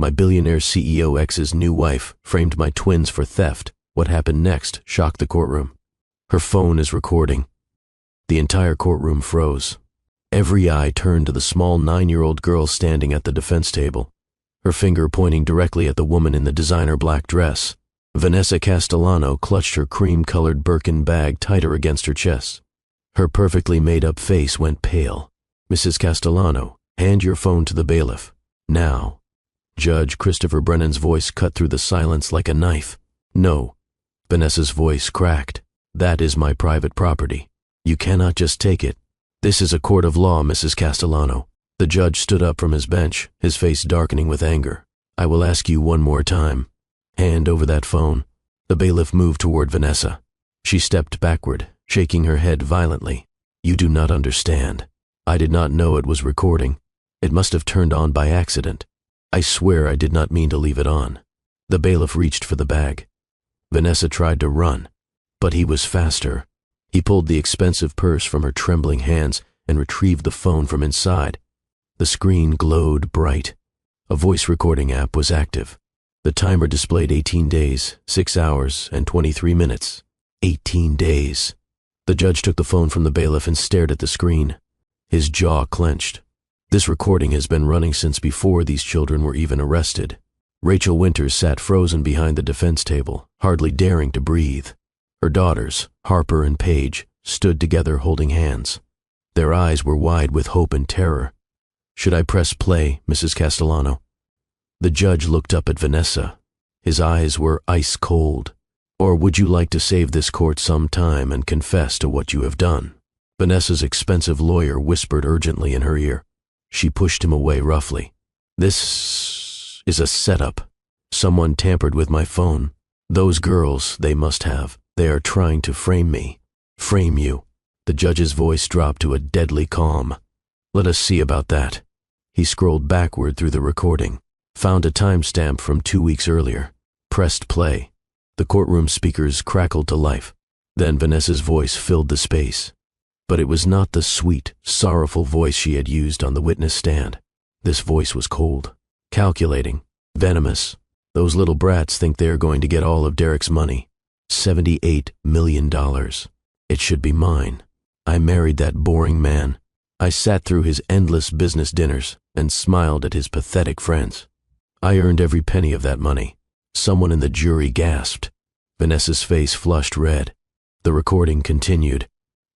My billionaire CEO ex's new wife framed my twins for theft. What happened next shocked the courtroom. Her phone is recording. The entire courtroom froze. Every eye turned to the small 9-year-old girl standing at the defense table, her finger pointing directly at the woman in the designer black dress. Vanessa Castellano clutched her cream-colored Birkin bag tighter against her chest. Her perfectly made-up face went pale. "Mrs. Castellano, hand your phone to the bailiff. Now." Judge Christopher Brennan's voice cut through the silence like a knife. "No." Vanessa's voice cracked. "That is my private property. You cannot just take it. This is a court of law, Mrs. Castellano." The judge stood up from his bench, his face darkening with anger. "I will ask you one more time. Hand over that phone." The bailiff moved toward Vanessa. She stepped backward, shaking her head violently. "You do not understand. I did not know it was recording. It must have turned on by accident. I swear I did not mean to leave it on." The bailiff reached for the bag. Vanessa tried to run, but he was faster. He pulled the expensive purse from her trembling hands and retrieved the phone from inside. The screen glowed bright. A voice recording app was active. The timer displayed 18 days, 6 hours, and 23 minutes. 18 days. The judge took the phone from the bailiff and stared at the screen. His jaw clenched. This recording has been running since before these children were even arrested. Rachel Winters sat frozen behind the defense table, hardly daring to breathe. Her daughters, Harper and Paige, stood together holding hands. Their eyes were wide with hope and terror. "Should I press play, Mrs. Castellano?" The judge looked up at Vanessa. His eyes were ice cold. "Or would you like to save this court some time and confess to what you have done?" Vanessa's expensive lawyer whispered urgently in her ear. She pushed him away roughly. "This is a setup. Someone tampered with my phone. Those girls, they must have. They are trying to frame me. Frame you." The judge's voice dropped to a deadly calm. "Let us see about that." He scrolled backward through the recording, found a timestamp from 2 weeks earlier, pressed play. The courtroom speakers crackled to life. Then Vanessa's voice filled the space. But it was not the sweet, sorrowful voice she had used on the witness stand. This voice was cold, calculating, venomous. "Those little brats think they are going to get all of Derek's money. $78 million. It should be mine. I married that boring man. I sat through his endless business dinners and smiled at his pathetic friends. I earned every penny of that money." Someone in the jury gasped. Vanessa's face flushed red. The recording continued.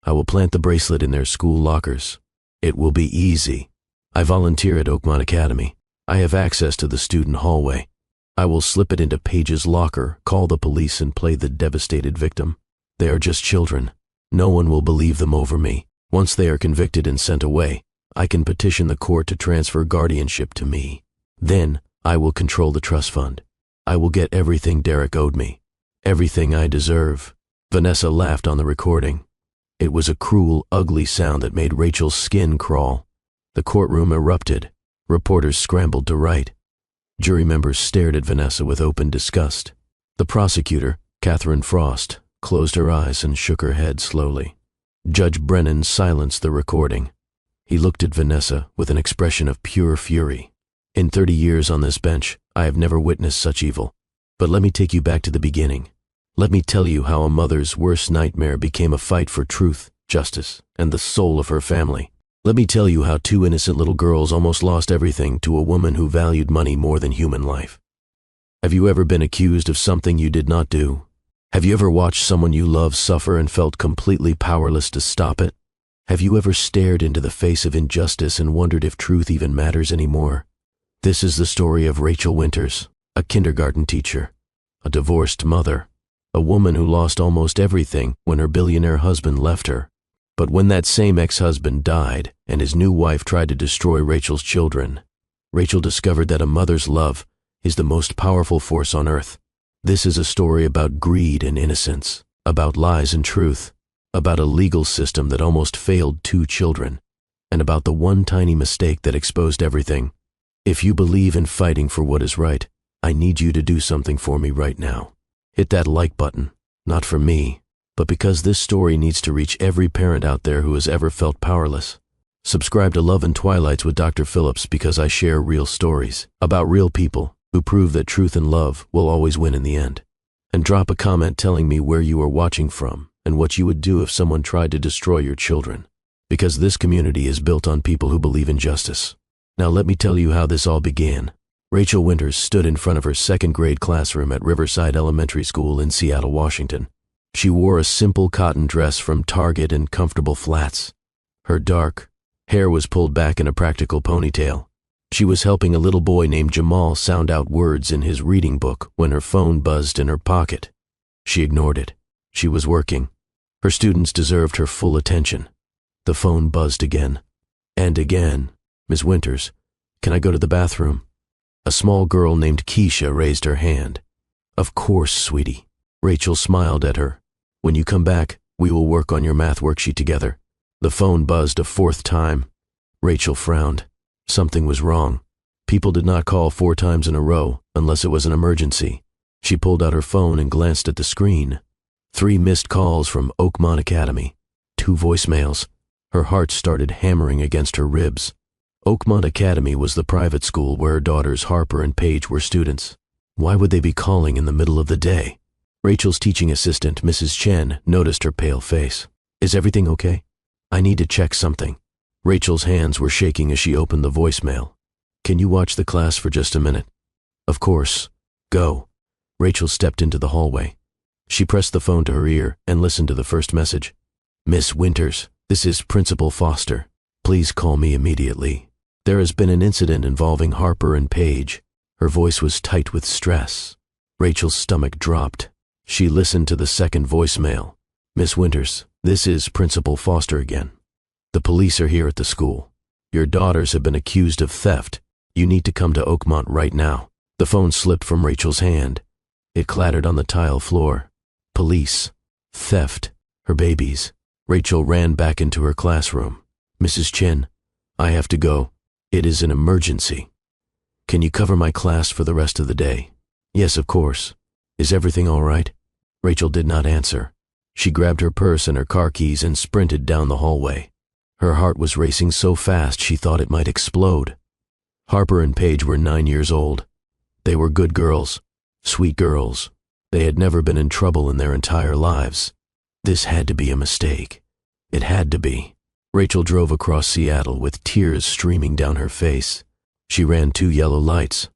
"I will plant the bracelet in their school lockers. It will be easy. I volunteer at Oakmont Academy. I have access to the student hallway. I will slip it into Paige's locker, call the police, and play the devastated victim. They are just children. No one will believe them over me. Once they are convicted and sent away, I can petition the court to transfer guardianship to me. Then I will control the trust fund. I will get everything Derek owed me. Everything I deserve." Vanessa laughed on the recording. It was a cruel, ugly sound that made Rachel's skin crawl. The courtroom erupted. Reporters scrambled to write. Jury members stared at Vanessa with open disgust. The prosecutor, Catherine Frost, closed her eyes and shook her head slowly. Judge Brennan silenced the recording. He looked at Vanessa with an expression of pure fury. "In 30 years on this bench, I have never witnessed such evil. But let me take you back to the beginning. Let me tell you how a mother's worst nightmare became a fight for truth, justice, and the soul of her family. Let me tell you how 2 innocent little girls almost lost everything to a woman who valued money more than human life. Have you ever been accused of something you did not do? Have you ever watched someone you love suffer and felt completely powerless to stop it? Have you ever stared into the face of injustice and wondered if truth even matters anymore? This is the story of Rachel Winters, a kindergarten teacher, a divorced mother, a woman who lost almost everything when her billionaire husband left her. But when that same ex-husband died and his new wife tried to destroy Rachel's children, Rachel discovered that a mother's love is the most powerful force on earth. This is a story about greed and innocence, about lies and truth, about a legal system that almost failed 2 children, and about the one tiny mistake that exposed everything. If you believe in fighting for what is right, I need you to do something for me right now. Hit that like button, not for me, but because this story needs to reach every parent out there who has ever felt powerless. Subscribe to Love and Twilights with Dr. Phillips because I share real stories about real people who prove that truth and love will always win in the end. And drop a comment telling me where you are watching from and what you would do if someone tried to destroy your children. Because this community is built on people who believe in justice. Now let me tell you how this all began. Rachel Winters stood in front of her second-grade classroom at Riverside Elementary School in Seattle, Washington. She wore a simple cotton dress from Target and comfortable flats. Her dark hair was pulled back in a practical ponytail. She was helping a little boy named Jamal sound out words in his reading book when her phone buzzed in her pocket. She ignored it. She was working. Her students deserved her full attention. The phone buzzed again. And again. "Miss Winters, can I go to the bathroom?" A small girl named Keisha raised her hand. "Of course, sweetie." Rachel smiled at her. "When you come back, we will work on your math worksheet together." The phone buzzed a fourth time. Rachel frowned. Something was wrong. People did not call 4 times in a row unless it was an emergency. She pulled out her phone and glanced at the screen. 3 missed calls from Oakmont Academy. 2 voicemails. Her heart started hammering against her ribs. Oakmont Academy was the private school where her daughters Harper and Paige were students. Why would they be calling in the middle of the day? Rachel's teaching assistant, Mrs. Chen, noticed her pale face. "Is everything okay? I need to check something." Rachel's hands were shaking as she opened the voicemail. "Can you watch the class for just a minute?" "Of course. Go." Rachel stepped into the hallway. She pressed the phone to her ear and listened to the first message. "Miss Winters, this is Principal Foster. Please call me immediately. There has been an incident involving Harper and Paige." Her voice was tight with stress. Rachel's stomach dropped. She listened to the second voicemail. "Miss Winters, this is Principal Foster again. The police are here at the school. Your daughters have been accused of theft. You need to come to Oakmont right now." The phone slipped from Rachel's hand. It clattered on the tile floor. Police. Theft. Her babies. Rachel ran back into her classroom. "Mrs. Chen, I have to go. It is an emergency. Can you cover my class for the rest of the day?" "Yes, of course. Is everything all right?" Rachel did not answer. She grabbed her purse and her car keys and sprinted down the hallway. Her heart was racing so fast she thought it might explode. Harper and Paige were 9 years old. They were good girls, sweet girls. They had never been in trouble in their entire lives. This had to be a mistake. It had to be. Rachel drove across Seattle with tears streaming down her face. She ran 2 yellow lights.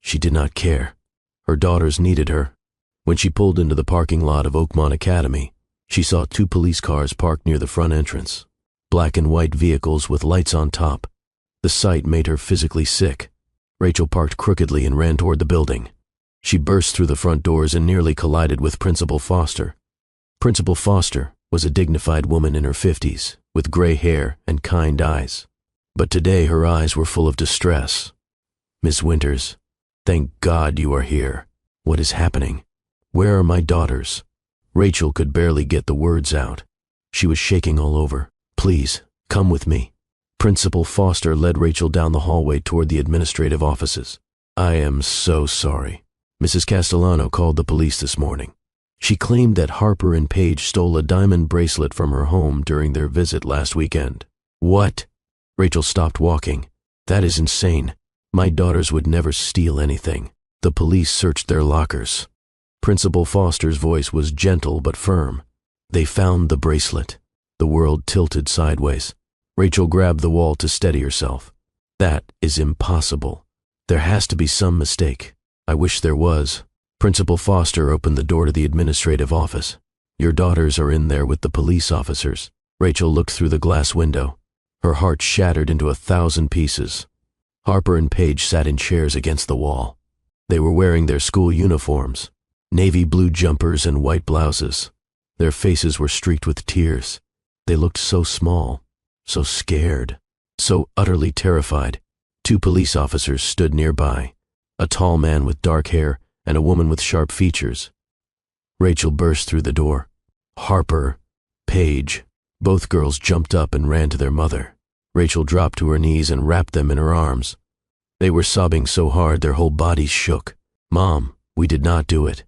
She did not care. Her daughters needed her. When she pulled into the parking lot of Oakmont Academy, she saw 2 police cars parked near the front entrance. Black and white vehicles with lights on top. The sight made her physically sick. Rachel parked crookedly and ran toward the building. She burst through the front doors and nearly collided with Principal Foster. Principal Foster was a dignified woman in her 50s, with gray hair and kind eyes. But today her eyes were full of distress. "Miss Winters, thank God you are here. What is happening? Where are my daughters?" Rachel could barely get the words out. She was shaking all over. "Please, come with me." Principal Foster led Rachel down the hallway toward the administrative offices. "I am so sorry. Mrs. Castellano called the police this morning. She claimed that Harper and Paige stole a diamond bracelet from her home during their visit last weekend." "What?" Rachel stopped walking. "That is insane. My daughters would never steal anything. The police searched their lockers." Principal Foster's voice was gentle but firm. "They found the bracelet." The world tilted sideways. Rachel grabbed the wall to steady herself. "That is impossible. There has to be some mistake. I wish there was." Principal Foster opened the door to the administrative office. "Your daughters are in there with the police officers." Rachel looked through the glass window. Her heart shattered into 1,000 pieces. Harper and Paige sat in chairs against the wall. They were wearing their school uniforms, navy blue jumpers and white blouses. Their faces were streaked with tears. They looked so small, so scared, so utterly terrified. 2 police officers stood nearby, a tall man with dark hair and a woman with sharp features. Rachel burst through the door. "Harper, Paige." Both girls jumped up and ran to their mother. Rachel dropped to her knees and wrapped them in her arms. They were sobbing so hard their whole bodies shook. "Mom, we did not do it."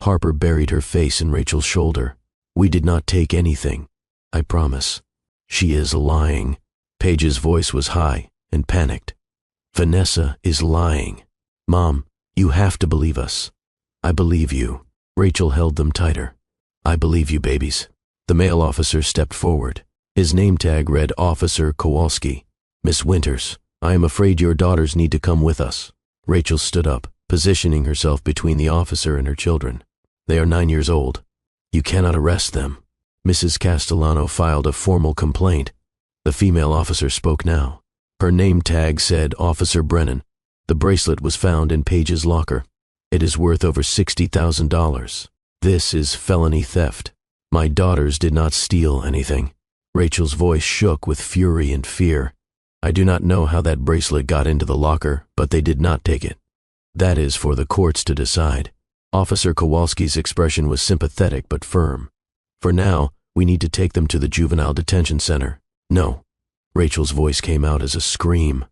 Harper buried her face in Rachel's shoulder. "We did not take anything. I promise." "She is lying." Paige's voice was high and panicked. "Vanessa is lying." "Mom, You have to believe us. I believe you. Rachel held them tighter. I believe you, babies. The male officer stepped forward. His name tag read Officer Kowalski. Miss Winters, I am afraid your daughters need to come with us. Rachel stood up, positioning herself between the officer and her children. They are 9 years old. You cannot arrest them. Mrs. Castellano filed a formal complaint. The female officer spoke now. Her name tag said Officer Brennan. The bracelet was found in Paige's locker. It is worth over $60,000. This is felony theft. My daughters did not steal anything. Rachel's voice shook with fury and fear. I do not know how that bracelet got into the locker, but they did not take it. That is for the courts to decide. Officer Kowalski's expression was sympathetic but firm. For now, we need to take them to the juvenile detention center. No. Rachel's voice came out as a scream.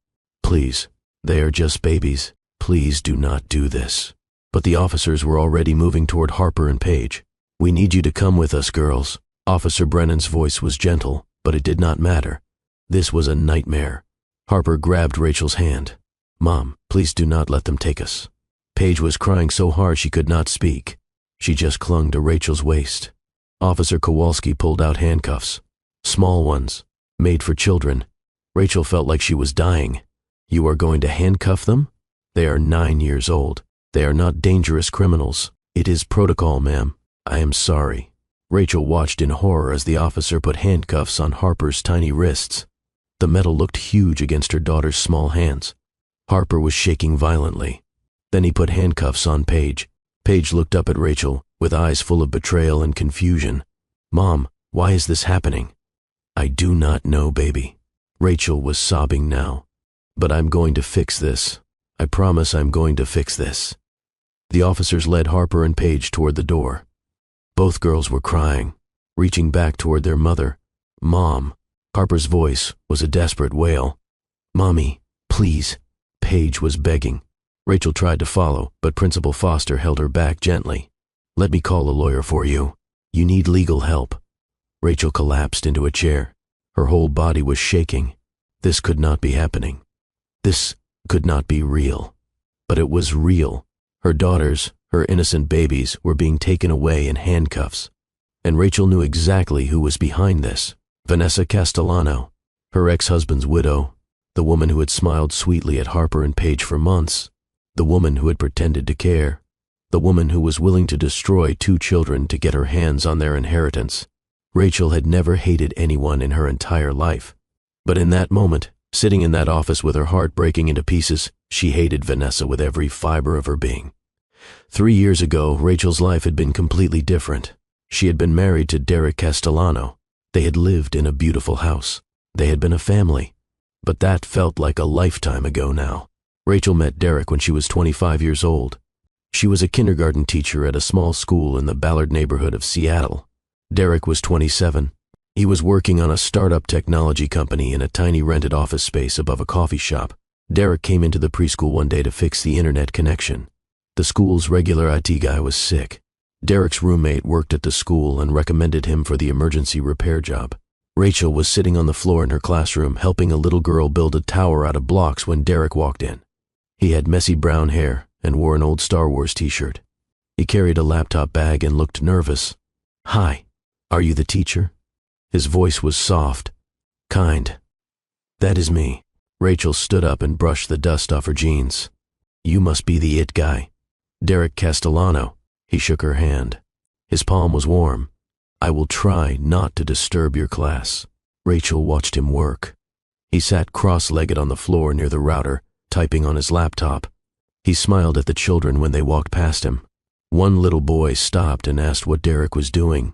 Please, they are just babies. Please do not do this. But the officers were already moving toward Harper and Paige. We need you to come with us, girls. Officer Brennan's voice was gentle, but it did not matter. This was a nightmare. Harper grabbed Rachel's hand. Mom, please do not let them take us. Paige was crying so hard she could not speak. She just clung to Rachel's waist. Officer Kowalski pulled out handcuffs. Small ones, made for children. Rachel felt like she was dying. You are going to handcuff them? They are 9 years old. They are not dangerous criminals. It is protocol, ma'am. I am sorry. Rachel watched in horror as the officer put handcuffs on Harper's tiny wrists. The metal looked huge against her daughter's small hands. Harper was shaking violently. Then he put handcuffs on Paige. Paige looked up at Rachel with eyes full of betrayal and confusion. Mom, why is this happening? I do not know, baby. Rachel was sobbing now. But I'm going to fix this. I promise I'm going to fix this. The officers led Harper and Paige toward the door. Both girls were crying, reaching back toward their mother. Mom. Harper's voice was a desperate wail. Mommy, please. Paige was begging. Rachel tried to follow, but Principal Foster held her back gently. Let me call a lawyer for you. You need legal help. Rachel collapsed into a chair. Her whole body was shaking. This could not be happening. This could not be real. But it was real. Her daughters, her innocent babies, were being taken away in handcuffs. And Rachel knew exactly who was behind this. Vanessa Castellano, her ex-husband's widow, the woman who had smiled sweetly at Harper and Paige for months, the woman who had pretended to care, the woman who was willing to destroy 2 children to get her hands on their inheritance. Rachel had never hated anyone in her entire life. But in that moment, sitting in that office with her heart breaking into pieces, she hated Vanessa with every fiber of her being. 3 years ago, Rachel's life had been completely different. She had been married to Derek Castellano. They had lived in a beautiful house. They had been a family. But that felt like a lifetime ago now. Rachel met Derek when she was 25 years old. She was a kindergarten teacher at a small school in the Ballard neighborhood of Seattle. Derek was 27. He was working on a startup technology company in a tiny rented office space above a coffee shop. Derek came into the preschool one day to fix the internet connection. The school's regular IT guy was sick. Derek's roommate worked at the school and recommended him for the emergency repair job. Rachel was sitting on the floor in her classroom helping a little girl build a tower out of blocks when Derek walked in. He had messy brown hair and wore an old Star Wars t-shirt. He carried a laptop bag and looked nervous. Hi, are you the teacher? His voice was soft, kind. That is me. Rachel stood up and brushed the dust off her jeans. You must be the it guy. Derek Castellano. He shook her hand. His palm was warm. I will try not to disturb your class. Rachel watched him work. He sat cross-legged on the floor near the router, typing on his laptop. He smiled at the children when they walked past him. One little boy stopped and asked what Derek was doing.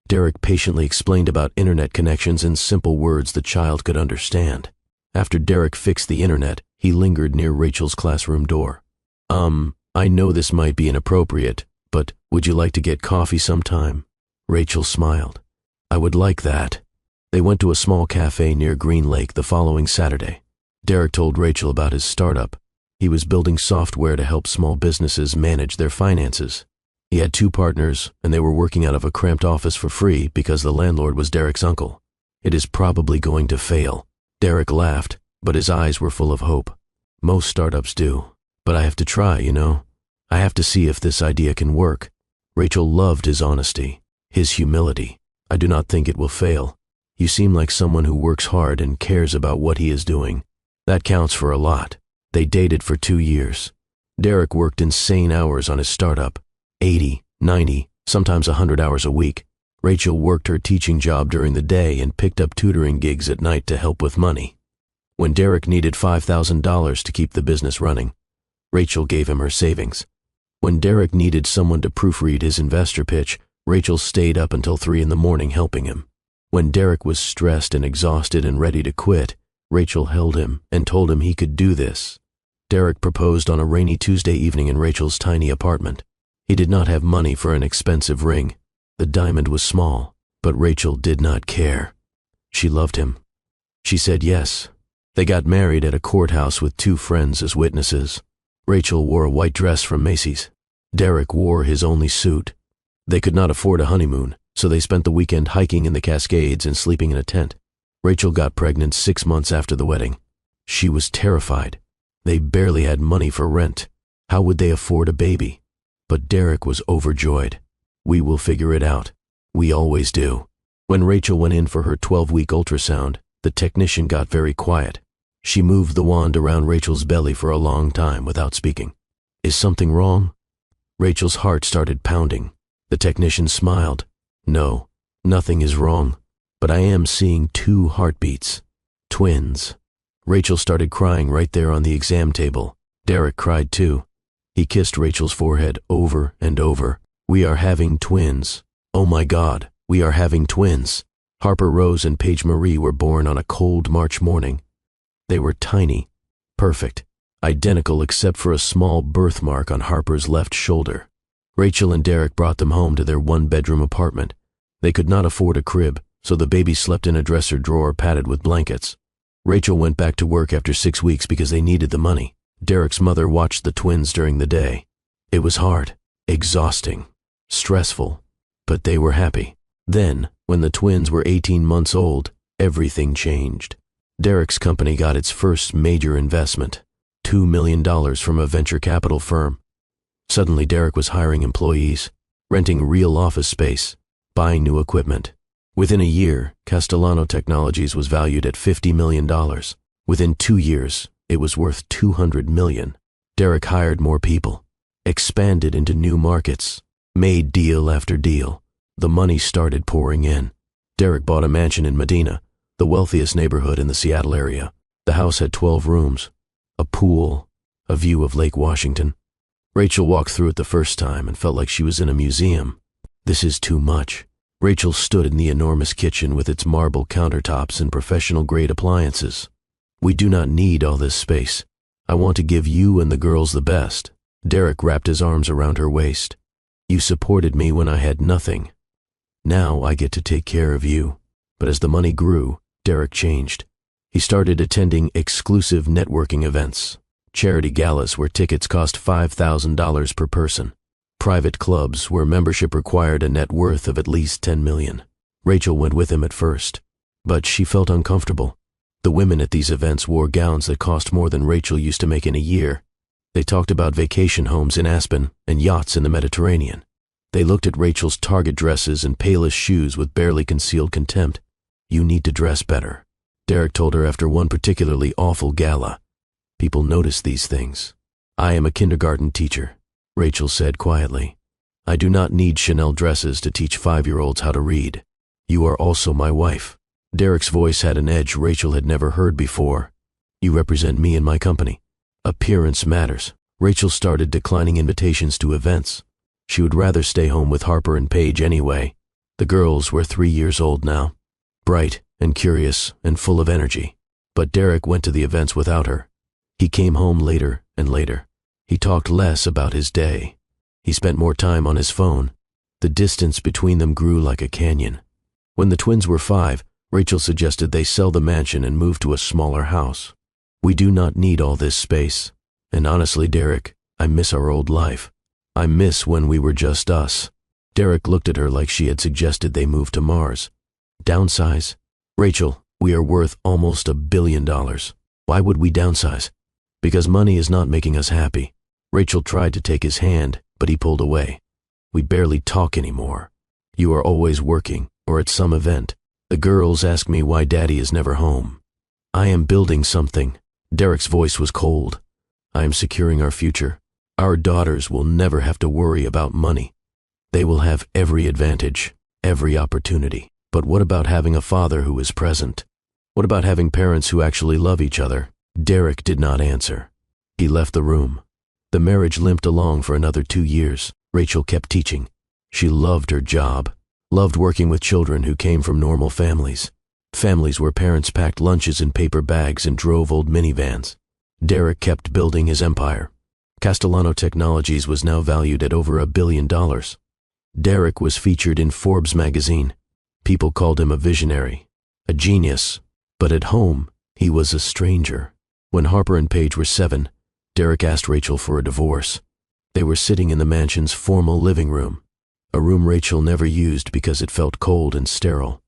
Derek patiently explained about internet connections in simple words the child could understand. After Derek fixed the internet, he lingered near Rachel's classroom door. I know this might be inappropriate, but would you like to get coffee sometime? Rachel smiled. I would like that. They went to a small cafe near Green Lake the following Saturday. Derek told Rachel about his startup. He was building software to help small businesses manage their finances. He had 2 partners, and they were working out of a cramped office for free because the landlord was Derek's uncle. It is probably going to fail. Derek laughed, but his eyes were full of hope. Most startups do. But I have to try, you know. I have to see if this idea can work. Rachel loved his honesty, his humility. I do not think it will fail. You seem like someone who works hard and cares about what he is doing. That counts for a lot. They dated for 2 years. Derek worked insane hours on his startup, 80, 90, sometimes 100 hours a week. Rachel worked her teaching job during the day and picked up tutoring gigs at night to help with money. When Derek needed $5,000 to keep the business running, Rachel gave him her savings. When Derek needed someone to proofread his investor pitch, Rachel stayed up until 3 in the morning helping him. When Derek was stressed and exhausted and ready to quit, Rachel held him and told him he could do this. Derek proposed on a rainy Tuesday evening in Rachel's tiny apartment. He did not have money for an expensive ring. The diamond was small, but Rachel did not care. She loved him. She said yes. They got married at a courthouse with 2 friends as witnesses. Rachel wore a white dress from Macy's. Derek wore his only suit. They could not afford a honeymoon, so they spent the weekend hiking in the Cascades and sleeping in a tent. Rachel got pregnant 6 months after the wedding. She was terrified. They barely had money for rent. How would they afford a baby? But Derek was overjoyed. We will figure it out. We always do. When Rachel went in for her 12-week ultrasound, the technician got very quiet. She moved the wand around Rachel's belly for a long time without speaking. Is something wrong? Rachel's heart started pounding. The technician smiled. No, nothing is wrong, but I am seeing 2 heartbeats. Twins. Rachel started crying right there on the exam table. Derek cried too. He kissed Rachel's forehead over and over. We are having twins. Oh my God, we are having twins. Harper Rose and Paige Marie were born on a cold March morning. They were tiny, perfect, identical except for a small birthmark on Harper's left shoulder. Rachel and Derek brought them home to their 1-bedroom apartment. They could not afford a crib, so the baby slept in a dresser drawer padded with blankets. Rachel went back to work after 6 weeks because they needed the money. Derek's mother watched the twins during the day. It was hard, exhausting, stressful, but they were happy. Then, when the twins were 18 months old, everything changed. Derek's company got its first major investment, $2 million from a venture capital firm. Suddenly Derek was hiring employees, renting real office space, buying new equipment. Within a year, Castellano Technologies was valued at $50 million. Within 2 years, it was worth $200 million. Derek hired more people, expanded into new markets, made deal after deal. The money started pouring in. Derek bought a mansion in Medina, the wealthiest neighborhood in the Seattle area. The house had 12 rooms, a pool, a view of Lake Washington. Rachel walked through it the first time and felt like she was in a museum. This is too much. Rachel stood in the enormous kitchen with its marble countertops and professional-grade appliances. We do not need all this space. I want to give you and the girls the best. Derek wrapped his arms around her waist. You supported me when I had nothing. Now I get to take care of you. But as the money grew, Derek changed. He started attending exclusive networking events, charity galas where tickets cost $5,000 per person, private clubs where membership required a net worth of at least $10 million. Rachel went with him at first, but she felt uncomfortable. The women at these events wore gowns that cost more than Rachel used to make in a year. They talked about vacation homes in Aspen and yachts in the Mediterranean. They looked at Rachel's Target dresses and Payless shoes with barely concealed contempt. You need to dress better, Derek told her after one particularly awful gala. People notice these things. I am a kindergarten teacher, Rachel said quietly. I do not need Chanel dresses to teach 5-year-olds how to read. You are also my wife. Derek's voice had an edge Rachel had never heard before. You represent me and my company. Appearance matters. Rachel started declining invitations to events. She would rather stay home with Harper and Paige anyway. The girls were 3 years old now, bright and curious and full of energy. But Derek went to the events without her. He came home later and later. He talked less about his day. He spent more time on his phone. The distance between them grew like a canyon. When the twins were 5, Rachel suggested they sell the mansion and move to a smaller house. We do not need all this space. And honestly, Derek, I miss our old life. I miss when we were just us. Derek looked at her like she had suggested they move to Mars. Downsize? Rachel, we are worth almost $1 billion. Why would we downsize? Because money is not making us happy. Rachel tried to take his hand, but he pulled away. We barely talk anymore. You are always working or at some event. The girls ask me why Daddy is never home. I am building something. Derek's voice was cold. I am securing our future. Our daughters will never have to worry about money. They will have every advantage, every opportunity. But what about having a father who is present? What about having parents who actually love each other? Derek did not answer. He left the room. The marriage limped along for another 2 years. Rachel kept teaching. She loved her job, loved working with children who came from normal families. Families where parents packed lunches in paper bags and drove old minivans. Derek kept building his empire. Castellano Technologies was now valued at over $1 billion. Derek was featured in Forbes magazine. People called him a visionary, a genius, but at home, he was a stranger. When Harper and Paige were 7, Derek asked Rachel for a divorce. They were sitting in the mansion's formal living room, a room Rachel never used because it felt cold and sterile.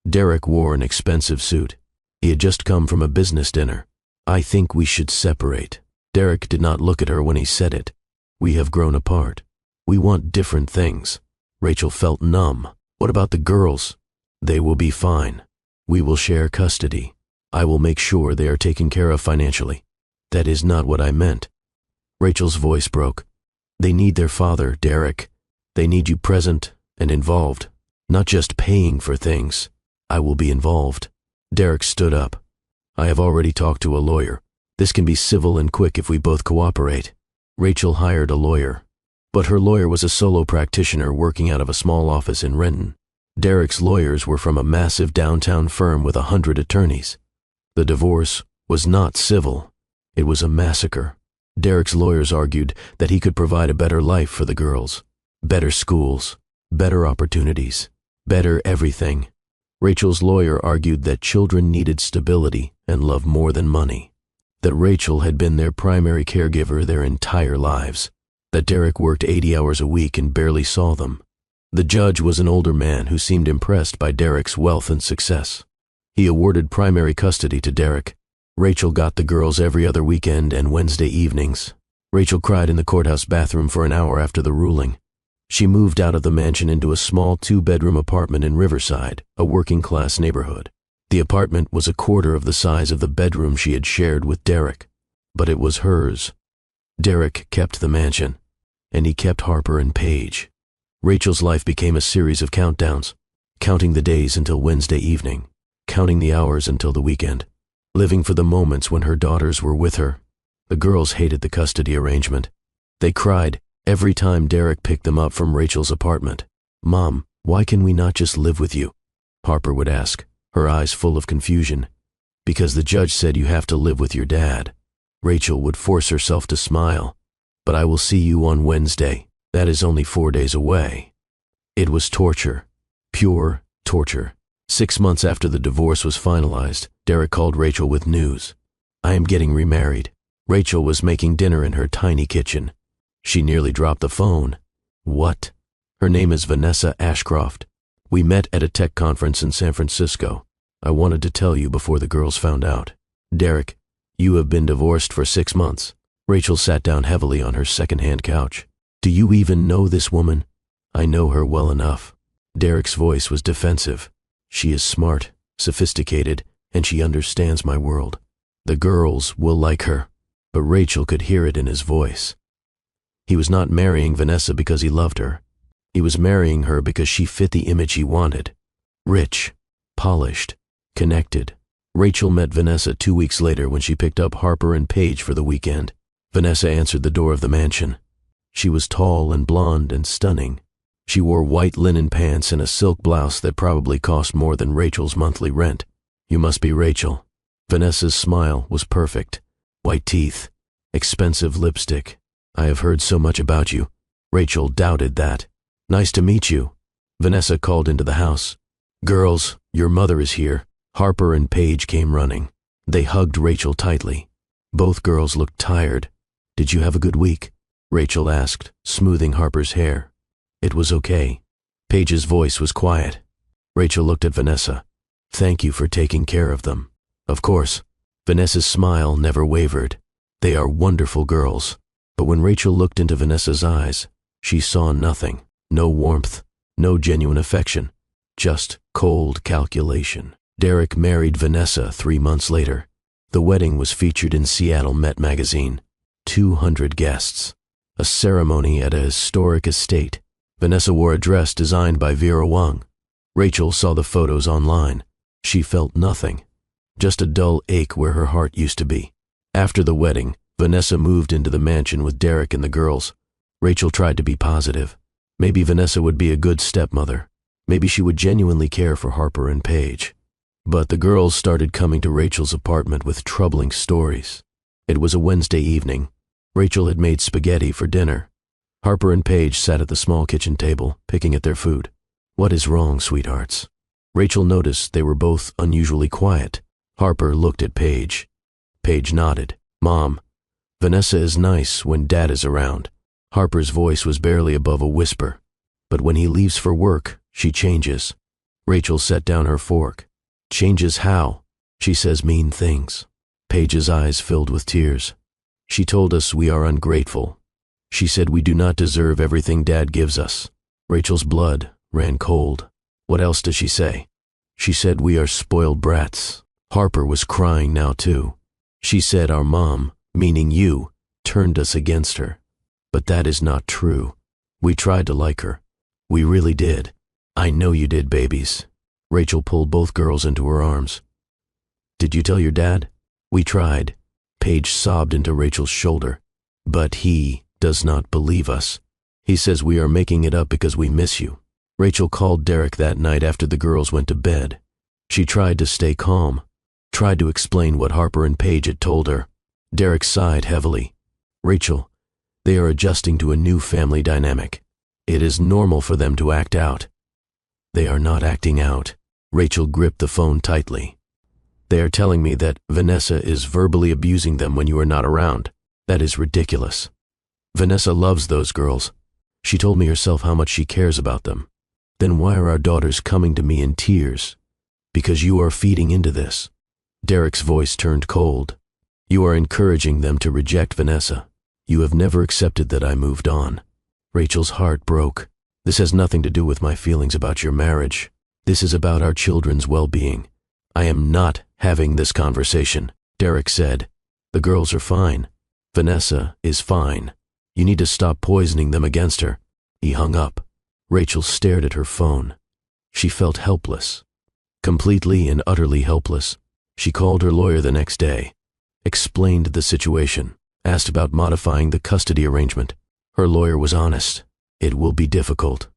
Derek wore an expensive suit. He had just come from a business dinner. I think we should separate. Derek did not look at her when he said it. We have grown apart. We want different things. Rachel felt numb. What about the girls? They will be fine. We will share custody. I will make sure they are taken care of financially. That is not what I meant. Rachel's voice broke. They need their father, Derek. They need you present and involved, not just paying for things. I will be involved. Derek stood up. I have already talked to a lawyer. This can be civil and quick if we both cooperate. Rachel hired a lawyer, but her lawyer was a solo practitioner working out of a small office in Renton. Derek's lawyers were from a massive downtown firm with 100 attorneys. The divorce was not civil. It was a massacre. Derek's lawyers argued that he could provide a better life for the girls, better schools, better opportunities, better everything. Rachel's lawyer argued that children needed stability and love more than money, that Rachel had been their primary caregiver their entire lives, that Derek worked 80 hours a week and barely saw them. The judge was an older man who seemed impressed by Derek's wealth and success. He awarded primary custody to Derek. Rachel got the girls every other weekend and Wednesday evenings. Rachel cried in the courthouse bathroom for an hour after the ruling. She moved out of the mansion into a small 2-bedroom apartment in Riverside, a working-class neighborhood. The apartment was a quarter of the size of the bedroom she had shared with Derek, but it was hers. Derek kept the mansion, and he kept Harper and Paige. Rachel's life became a series of countdowns, counting the days until Wednesday evening, counting the hours until the weekend, living for the moments when her daughters were with her. The girls hated the custody arrangement. They cried every time Derek picked them up from Rachel's apartment. "Mom, why can we not just live with you?" Harper would ask, her eyes full of confusion. "Because the judge said you have to live with your dad." Rachel would force herself to smile. "But I will see you on Wednesday. That is only 4 days away." It was torture, pure torture. 6 months after the divorce was finalized, Derek called Rachel with news. "I am getting remarried." Rachel was making dinner in her tiny kitchen. She nearly dropped the phone. "What?" "Her name is Vanessa Ashcroft. We met at a tech conference in San Francisco. I wanted to tell you before the girls found out." "Derek, you have been divorced for 6 months." Rachel sat down heavily on her second-hand couch. "Do you even know this woman?" "I know her well enough." Derek's voice was defensive. "She is smart, sophisticated, and she understands my world. The girls will like her." But Rachel could hear it in his voice. He was not marrying Vanessa because he loved her. He was marrying her because she fit the image he wanted. Rich, polished, connected. Rachel met Vanessa 2 weeks later when she picked up Harper and Paige for the weekend. Vanessa answered the door of the mansion. She was tall and blonde and stunning. She wore white linen pants and a silk blouse that probably cost more than Rachel's monthly rent. "You must be Rachel." Vanessa's smile was perfect. White teeth, expensive lipstick. "I have heard so much about you." Rachel doubted that. "Nice to meet you." Vanessa called into the house. "Girls, your mother is here." Harper and Paige came running. They hugged Rachel tightly. Both girls looked tired. "Did you have a good week?" Rachel asked, smoothing Harper's hair. "It was okay." Paige's voice was quiet. Rachel looked at Vanessa. "Thank you for taking care of them." "Of course." Vanessa's smile never wavered. "They are wonderful girls. But when Rachel looked into Vanessa's eyes, she saw nothing. No warmth, no genuine affection, just cold calculation. Derek married Vanessa 3 months later. The wedding was featured in Seattle Met magazine. 200 guests. A ceremony at a historic estate. Vanessa wore a dress designed by Vera Wang. Rachel saw the photos online. She felt nothing, just a dull ache where her heart used to be. After the wedding, Vanessa moved into the mansion with Derek and the girls. Rachel tried to be positive. Maybe Vanessa would be a good stepmother. Maybe she would genuinely care for Harper and Paige. But the girls started coming to Rachel's apartment with troubling stories. It was a Wednesday evening. Rachel had made spaghetti for dinner. Harper and Paige sat at the small kitchen table, picking at their food. "What is wrong, sweethearts?" Rachel noticed they were both unusually quiet. Harper looked at Paige. Paige nodded. "Mom, Vanessa is nice when Dad is around." Harper's voice was barely above a whisper. "But when he leaves for work, she changes." Rachel set down her fork. "Changes how?" "She says mean things." Paige's eyes filled with tears. "She told us we are ungrateful. She said we do not deserve everything Dad gives us." Rachel's blood ran cold. "What else does she say?" "She said we are spoiled brats." Harper was crying now too. "She said our mom, meaning you, turned us against her. But that is not true. We tried to like her. We really did. I know you did, babies." Rachel pulled both girls into her arms. "Did you tell your dad?" "We tried." Paige sobbed into Rachel's shoulder. "But he does not believe us. He says we are making it up because we miss you." Rachel called Derek that night after the girls went to bed. She tried to stay calm, tried to explain what Harper and Paige had told her. Derek sighed heavily. "Rachel, they are adjusting to a new family dynamic. It is normal for them to act out." "They are not acting out." Rachel gripped the phone tightly. "They are telling me that Vanessa is verbally abusing them when you are not around. That is ridiculous. Vanessa loves those girls. She told me herself how much she cares about them. Then why are our daughters coming to me in tears? Because you are feeding into this." Derek's voice turned cold. "You are encouraging them to reject Vanessa. You have never accepted that I moved on." Rachel's heart broke. "This has nothing to do with my feelings about your marriage. This is about our children's well-being. I am not having this conversation," Derek said. "The girls are fine. Vanessa is fine. You need to stop poisoning them against her." He hung up. Rachel stared at her phone. She felt helpless. Completely and utterly helpless. She called her lawyer the next day, explained the situation, asked about modifying the custody arrangement. Her lawyer was honest. "It will be difficult.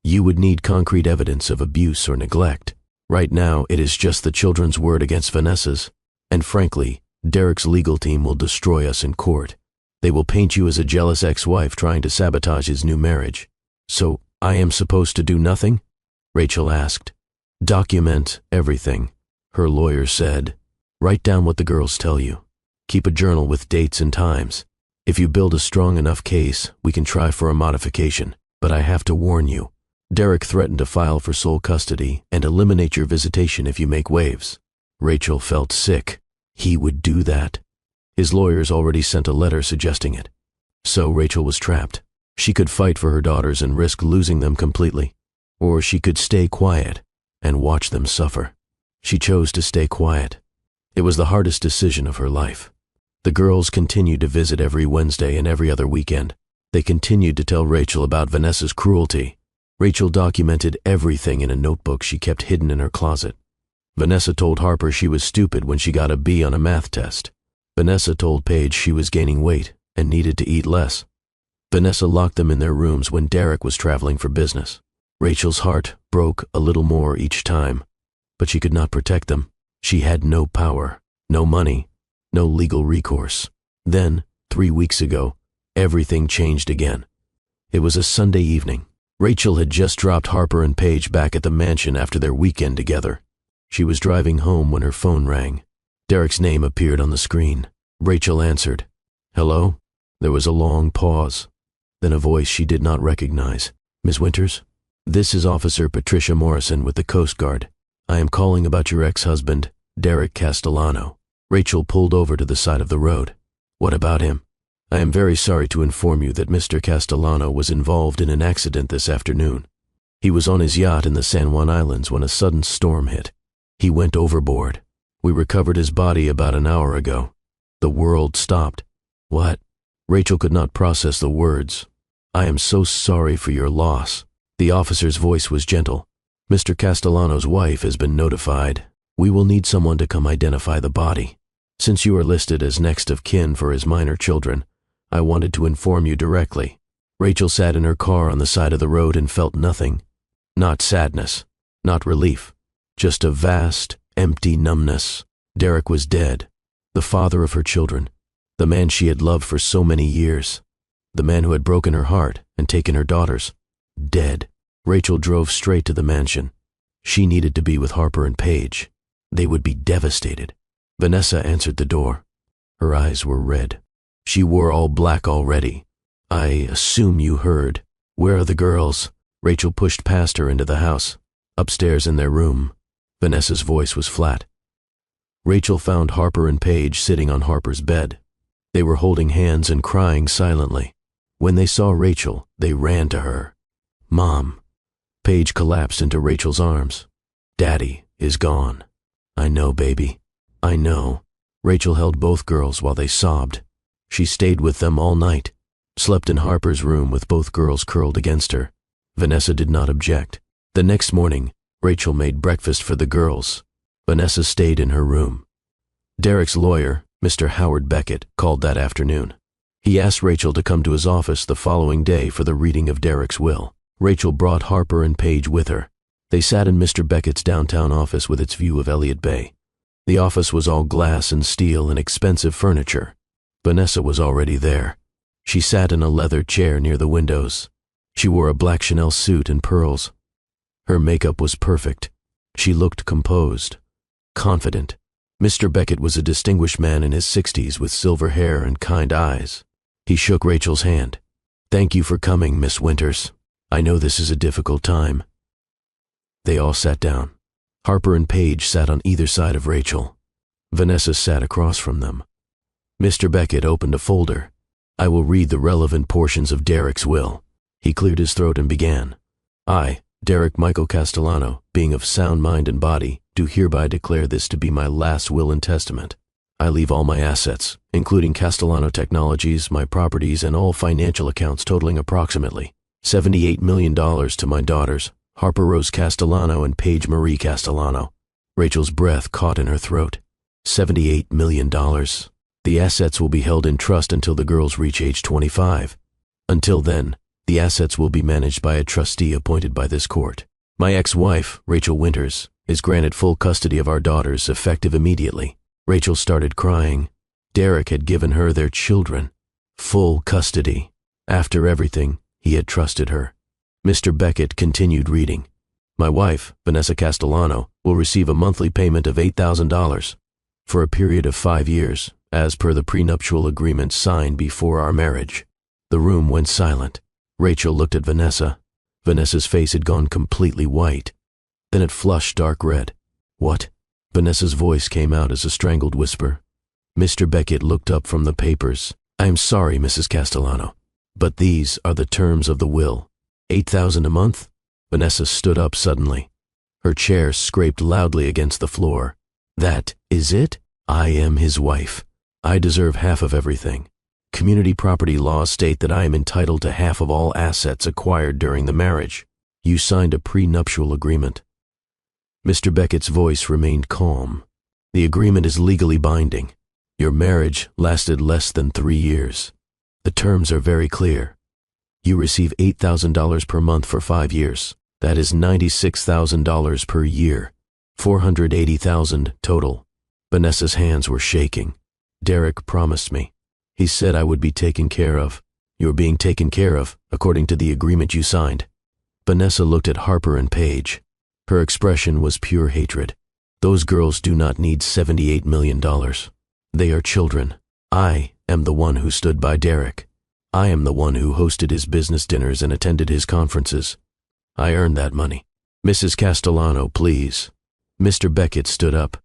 You would need concrete evidence of abuse or neglect. Right now, it is just the children's word against Vanessa's. And frankly, Derek's legal team will destroy us in court. They will paint you as a jealous ex-wife trying to sabotage his new marriage." "So I am supposed to do nothing?" Rachel asked. "Document everything," her lawyer said. "Write down what the girls tell you. Keep a journal with dates and times. If you build a strong enough case, we can try for a modification. But I have to warn you. Derek threatened to file for sole custody and eliminate your visitation if you make waves." Rachel felt sick. He would do that. His lawyers already sent a letter suggesting it. So Rachel was trapped. She could fight for her daughters and risk losing them completely. Or she could stay quiet and watch them suffer. She chose to stay quiet. It was the hardest decision of her life. The girls continued to visit every Wednesday and every other weekend. They continued to tell Rachel about Vanessa's cruelty. Rachel documented everything in a notebook she kept hidden in her closet. Vanessa told Harper she was stupid when she got a B on a math test. Vanessa told Paige she was gaining weight and needed to eat less. Vanessa locked them in their rooms when Derek was traveling for business. Rachel's heart broke a little more each time, but she could not protect them. She had no power, no money, no legal recourse. Then, 3 weeks ago, everything changed again. It was a Sunday evening. Rachel had just dropped Harper and Paige back at the mansion after their weekend together. She was driving home when her phone rang. Derek's name appeared on the screen. Rachel answered. "Hello?" There was a long pause. Then a voice she did not recognize. "Ms. Winters? This is Officer Patricia Morrison with the Coast Guard. I am calling about your ex-husband, Derek Castellano." Rachel pulled over to the side of the road. "What about him?" I am very sorry to inform you that Mr. Castellano was involved in an accident this afternoon. He was on his yacht in the San Juan Islands when a sudden storm hit. He went overboard. We recovered his body about an hour ago. The world stopped. What? Rachel could not process the words. I am so sorry for your loss. The officer's voice was gentle. Mr. Castellano's wife has been notified. We will need someone to come identify the body. Since you are listed as next of kin for his minor children, I wanted to inform you directly. Rachel sat in her car on the side of the road and felt nothing. Not sadness, not relief, just a vast, empty numbness. Derek was dead, the father of her children, the man she had loved for so many years, the man who had broken her heart and taken her daughters. Dead. Rachel drove straight to the mansion. She needed to be with Harper and Paige. They would be devastated. Vanessa answered the door. Her eyes were red. She wore all black already. I assume you heard. Where are the girls? Rachel pushed past her into the house. Upstairs in their room. Vanessa's voice was flat. Rachel found Harper and Paige sitting on Harper's bed. They were holding hands and crying silently. When they saw Rachel, they ran to her. Mom. Paige collapsed into Rachel's arms. Daddy is gone. I know, baby. I know. Rachel held both girls while they sobbed. She stayed with them all night, slept in Harper's room with both girls curled against her. Vanessa did not object. The next morning, Rachel made breakfast for the girls. Vanessa stayed in her room. Derek's lawyer, Mr. Howard Beckett, called that afternoon. He asked Rachel to come to his office the following day for the reading of Derek's will. Rachel brought Harper and Paige with her. They sat in Mr. Beckett's downtown office with its view of Elliott Bay. The office was all glass and steel and expensive furniture. Vanessa was already there. She sat in a leather chair near the windows. She wore a black Chanel suit and pearls. Her makeup was perfect. She looked composed, confident. Mr. Beckett was a distinguished man in his 60s with silver hair and kind eyes. He shook Rachel's hand. Thank you for coming, Miss Winters. I know this is a difficult time. They all sat down. Harper and Paige sat on either side of Rachel. Vanessa sat across from them. Mr. Beckett opened a folder. I will read the relevant portions of Derek's will. He cleared his throat and began. I, Derek Michael Castellano, being of sound mind and body, do hereby declare this to be my last will and testament. I leave all my assets, including Castellano Technologies, my properties, and all financial accounts totaling approximately $78 million to my daughters, Harper Rose Castellano and Paige Marie Castellano. Rachel's breath caught in her throat. $78 million. The assets will be held in trust until the girls reach age 25. Until then, the assets will be managed by a trustee appointed by this court. My ex-wife, Rachel Winters, is granted full custody of our daughters effective immediately. Rachel started crying. Derek had given her their children. Full custody. After everything, he had trusted her. Mr. Beckett continued reading. My wife, Vanessa Castellano, will receive a monthly payment of $8,000 for a period of 5 years, as per the prenuptial agreement signed before our marriage. The room went silent. Rachel looked at Vanessa. Vanessa's face had gone completely white. Then it flushed dark red. What? Vanessa's voice came out as a strangled whisper. Mr. Beckett looked up from the papers. I am sorry, Mrs. Castellano, but these are the terms of the will. $8,000 a month? Vanessa stood up suddenly. Her chair scraped loudly against the floor. That is it? I am his wife. I deserve half of everything. Community property laws state that I am entitled to half of all assets acquired during the marriage. You signed a prenuptial agreement. Mr. Beckett's voice remained calm. The agreement is legally binding. Your marriage lasted less than 3 years. The terms are very clear. You receive $8,000 per month for 5 years. That is $96,000 per year. $480,000 total. Vanessa's hands were shaking. Derek promised me. He said I would be taken care of. You're being taken care of, according to the agreement you signed. Vanessa looked at Harper and Paige. Her expression was pure hatred. Those girls do not need $78 million. They are children. I am the one who stood by Derek. I am the one who hosted his business dinners and attended his conferences. I earned that money. Mrs. Castellano, please. Mr. Beckett stood up.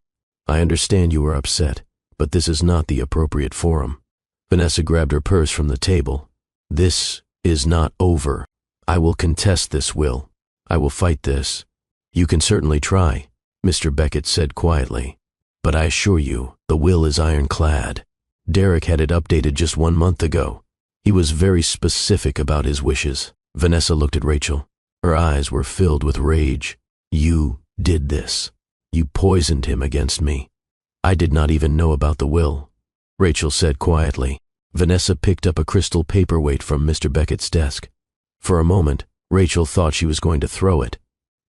I understand you are upset, but this is not the appropriate forum. Vanessa grabbed her purse from the table. This is not over. I will contest this will. I will fight this. You can certainly try, Mr. Beckett said quietly. But I assure you, the will is ironclad. Derek had it updated just 1 month ago. He was very specific about his wishes. Vanessa looked at Rachel. Her eyes were filled with rage. You did this. You poisoned him against me. I did not even know about the will, Rachel said quietly. Vanessa picked up a crystal paperweight from Mr. Beckett's desk. For a moment, Rachel thought she was going to throw it,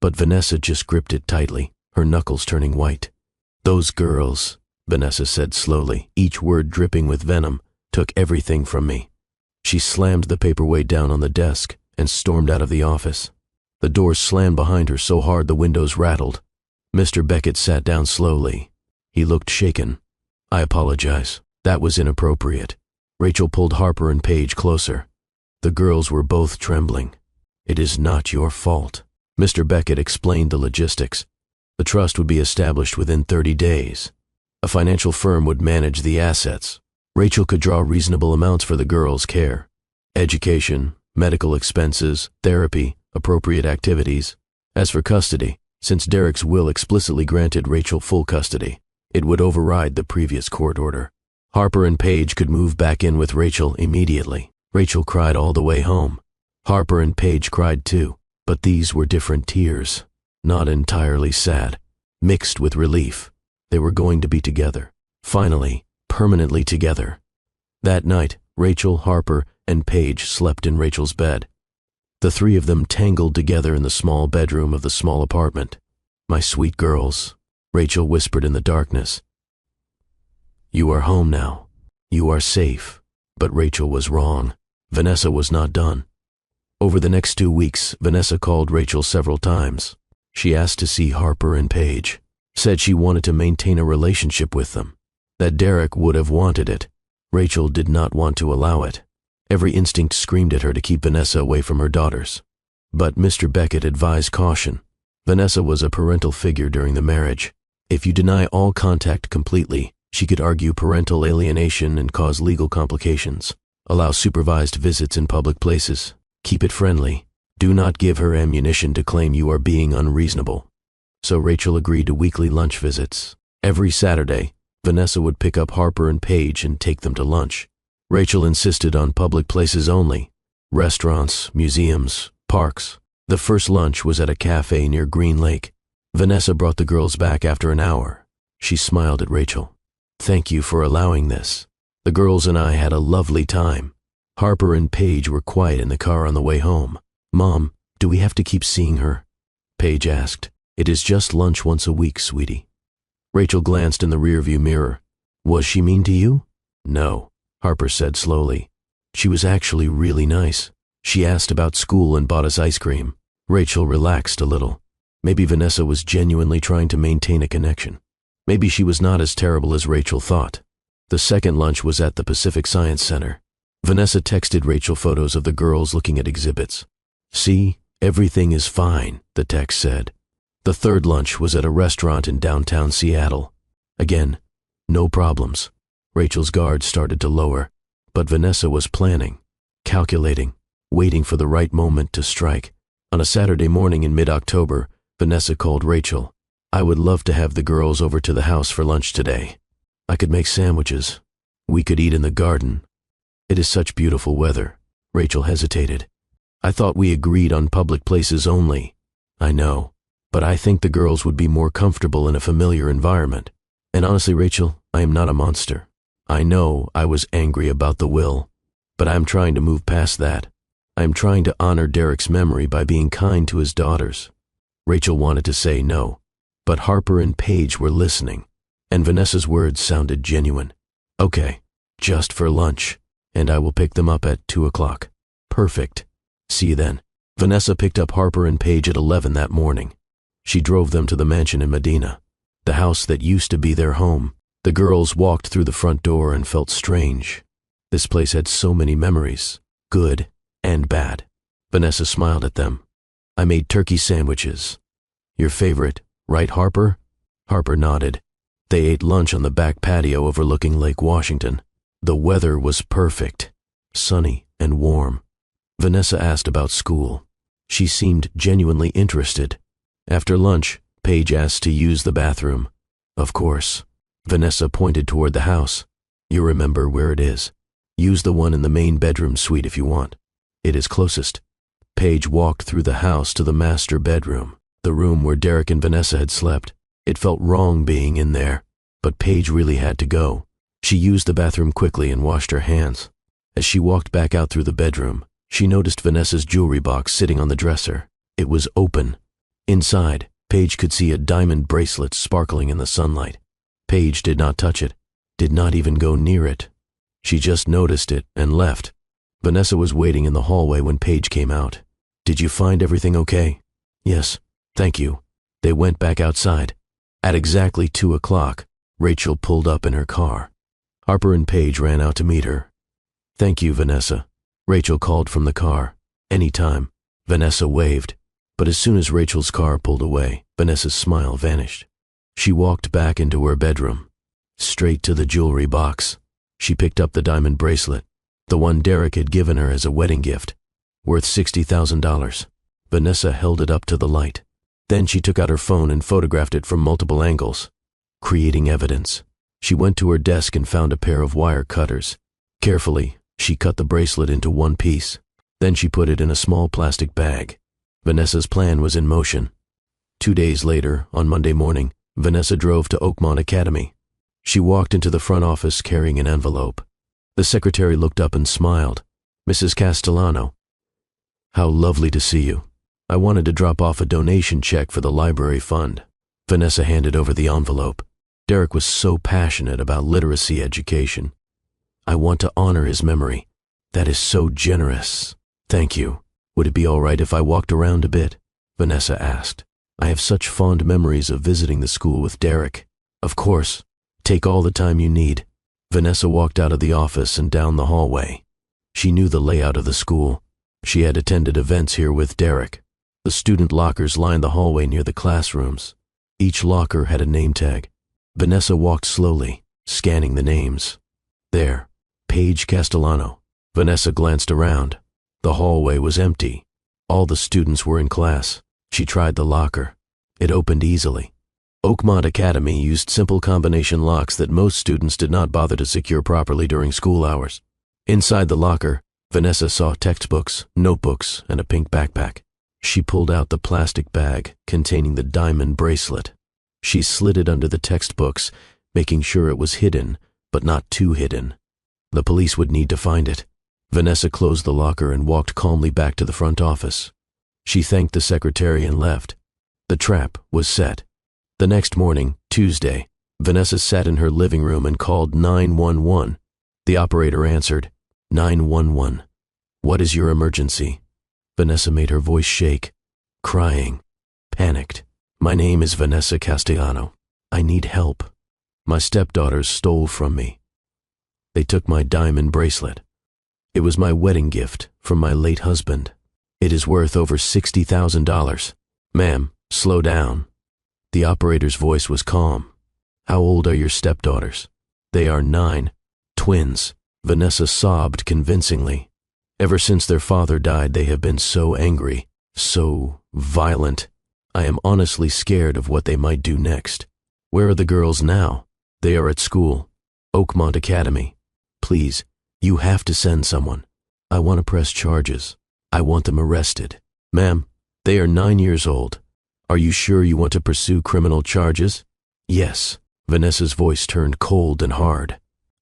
but Vanessa just gripped it tightly, her knuckles turning white. Those girls, Vanessa said slowly, each word dripping with venom, took everything from me. She slammed the paperweight down on the desk and stormed out of the office. The door slammed behind her so hard the windows rattled. Mr. Beckett sat down slowly. He looked shaken. I apologize. That was inappropriate. Rachel pulled Harper and Paige closer. The girls were both trembling. It is not your fault. Mr. Beckett explained the logistics. The trust would be established within 30 days. A financial firm would manage the assets. Rachel could draw reasonable amounts for the girls' care. Education, medical expenses, therapy, appropriate activities. As for custody, since Derek's will explicitly granted Rachel full custody, it would override the previous court order. Harper and Paige could move back in with Rachel immediately. Rachel cried all the way home. Harper and Paige cried too, but these were different tears, not entirely sad, mixed with relief. They were going to be together, finally, permanently together. That night, Rachel, Harper, and Paige slept in Rachel's bed. The three of them tangled together in the small bedroom of the small apartment. My sweet girls, Rachel whispered in the darkness. You are home now. You are safe. But Rachel was wrong. Vanessa was not done. Over the next 2 weeks, Vanessa called Rachel several times. She asked to see Harper and Paige, said she wanted to maintain a relationship with them, that Derek would have wanted it. Rachel did not want to allow it. Every instinct screamed at her to keep Vanessa away from her daughters. But Mr. Beckett advised caution. Vanessa was a parental figure during the marriage. If you deny all contact completely, she could argue parental alienation and cause legal complications. Allow supervised visits in public places. Keep it friendly. Do not give her ammunition to claim you are being unreasonable. So Rachel agreed to weekly lunch visits. Every Saturday, Vanessa would pick up Harper and Paige and take them to lunch. Rachel insisted on public places only. Restaurants, museums, parks. The first lunch was at a cafe near Green Lake. Vanessa brought the girls back after an hour. She smiled at Rachel. Thank you for allowing this. The girls and I had a lovely time. Harper and Paige were quiet in the car on the way home. Mom, do we have to keep seeing her? Paige asked. It is just lunch once a week, sweetie. Rachel glanced in the rearview mirror. Was she mean to you? No, Harper said slowly. She was actually really nice. She asked about school and bought us ice cream. Rachel relaxed a little. Maybe Vanessa was genuinely trying to maintain a connection. Maybe she was not as terrible as Rachel thought. The second lunch was at the Pacific Science Center. Vanessa texted Rachel photos of the girls looking at exhibits. See, everything is fine, the text said. The third lunch was at a restaurant in downtown Seattle. Again, no problems. Rachel's guard started to lower, but Vanessa was planning, calculating, waiting for the right moment to strike. On a Saturday morning in mid-October, Vanessa called Rachel. I would love to have the girls over to the house for lunch today. I could make sandwiches. We could eat in the garden. It is such beautiful weather. Rachel hesitated. I thought we agreed on public places only. I know, but I think the girls would be more comfortable in a familiar environment. And honestly, Rachel, I am not a monster. I know I was angry about the will, but I am trying to move past that. I am trying to honor Derek's memory by being kind to his daughters. Rachel wanted to say no, but Harper and Paige were listening, and Vanessa's words sounded genuine. Okay, just for lunch, and I will pick them up at 2 o'clock. Perfect. See you then. Vanessa picked up Harper and Paige at 11 that morning. She drove them to the mansion in Medina, the house that used to be their home. The girls walked through the front door and felt strange. This place had so many memories, good and bad. Vanessa smiled at them. I made turkey sandwiches. Your favorite, right, Harper? Harper nodded. They ate lunch on the back patio overlooking Lake Washington. The weather was perfect, sunny and warm. Vanessa asked about school. She seemed genuinely interested. After lunch, Paige asked to use the bathroom. Of course. Vanessa pointed toward the house. You remember where it is. Use the one in the main bedroom suite if you want. It is closest. Paige walked through the house to the master bedroom, the room where Derek and Vanessa had slept. It felt wrong being in there, but Paige really had to go. She used the bathroom quickly and washed her hands. As she walked back out through the bedroom, she noticed Vanessa's jewelry box sitting on the dresser. It was open. Inside, Paige could see a diamond bracelet sparkling in the sunlight. Paige did not touch it, did not even go near it. She just noticed it and left. Vanessa was waiting in the hallway when Paige came out. Did you find everything okay? Yes, thank you. They went back outside. At exactly 2 o'clock, Rachel pulled up in her car. Harper and Paige ran out to meet her. Thank you, Vanessa. Rachel called from the car. Anytime. Vanessa waved, but as soon as Rachel's car pulled away, Vanessa's smile vanished. She walked back into her bedroom, straight to the jewelry box. She picked up the diamond bracelet, the one Derek had given her as a wedding gift, worth $60,000. Vanessa held it up to the light. Then she took out her phone and photographed it from multiple angles, creating evidence. She went to her desk and found a pair of wire cutters. Carefully, she cut the bracelet into one piece. Then she put it in a small plastic bag. Vanessa's plan was in motion. 2 days later, on Monday morning, Vanessa drove to Oakmont Academy. She walked into the front office carrying an envelope. The secretary looked up and smiled. Mrs. Castellano. How lovely to see you. I wanted to drop off a donation check for the library fund. Vanessa handed over the envelope. Derek was so passionate about literacy education. I want to honor his memory. That is so generous. Thank you. Would it be all right if I walked around a bit? Vanessa asked. I have such fond memories of visiting the school with Derek. Of course. Take all the time you need. Vanessa walked out of the office and down the hallway. She knew the layout of the school. She had attended events here with Derek. The student lockers lined the hallway near the classrooms. Each locker had a name tag. Vanessa walked slowly, scanning the names. There, Paige Castellano. Vanessa glanced around. The hallway was empty. All the students were in class. She tried the locker. It opened easily. Oakmont Academy used simple combination locks that most students did not bother to secure properly during school hours. Inside the locker, Vanessa saw textbooks, notebooks, and a pink backpack. She pulled out the plastic bag containing the diamond bracelet. She slid it under the textbooks, making sure it was hidden, but not too hidden. The police would need to find it. Vanessa closed the locker and walked calmly back to the front office. She thanked the secretary and left. The trap was set. The next morning, Tuesday, Vanessa sat in her living room and called 911. The operator answered, 911. What is your emergency? Vanessa made her voice shake, crying, panicked. My name is Vanessa Castellano. I need help. My stepdaughters stole from me. They took my diamond bracelet. It was my wedding gift from my late husband. It is worth over $60,000. Ma'am, slow down. The operator's voice was calm. How old are your stepdaughters? They are 9. Twins. Vanessa sobbed convincingly. Ever since their father died, they have been so angry, so violent. I am honestly scared of what they might do next. Where are the girls now? They are at school. Oakmont Academy. Please, you have to send someone. I want to press charges. I want them arrested. Ma'am, they are 9 years old. Are you sure you want to pursue criminal charges? Yes. Vanessa's voice turned cold and hard.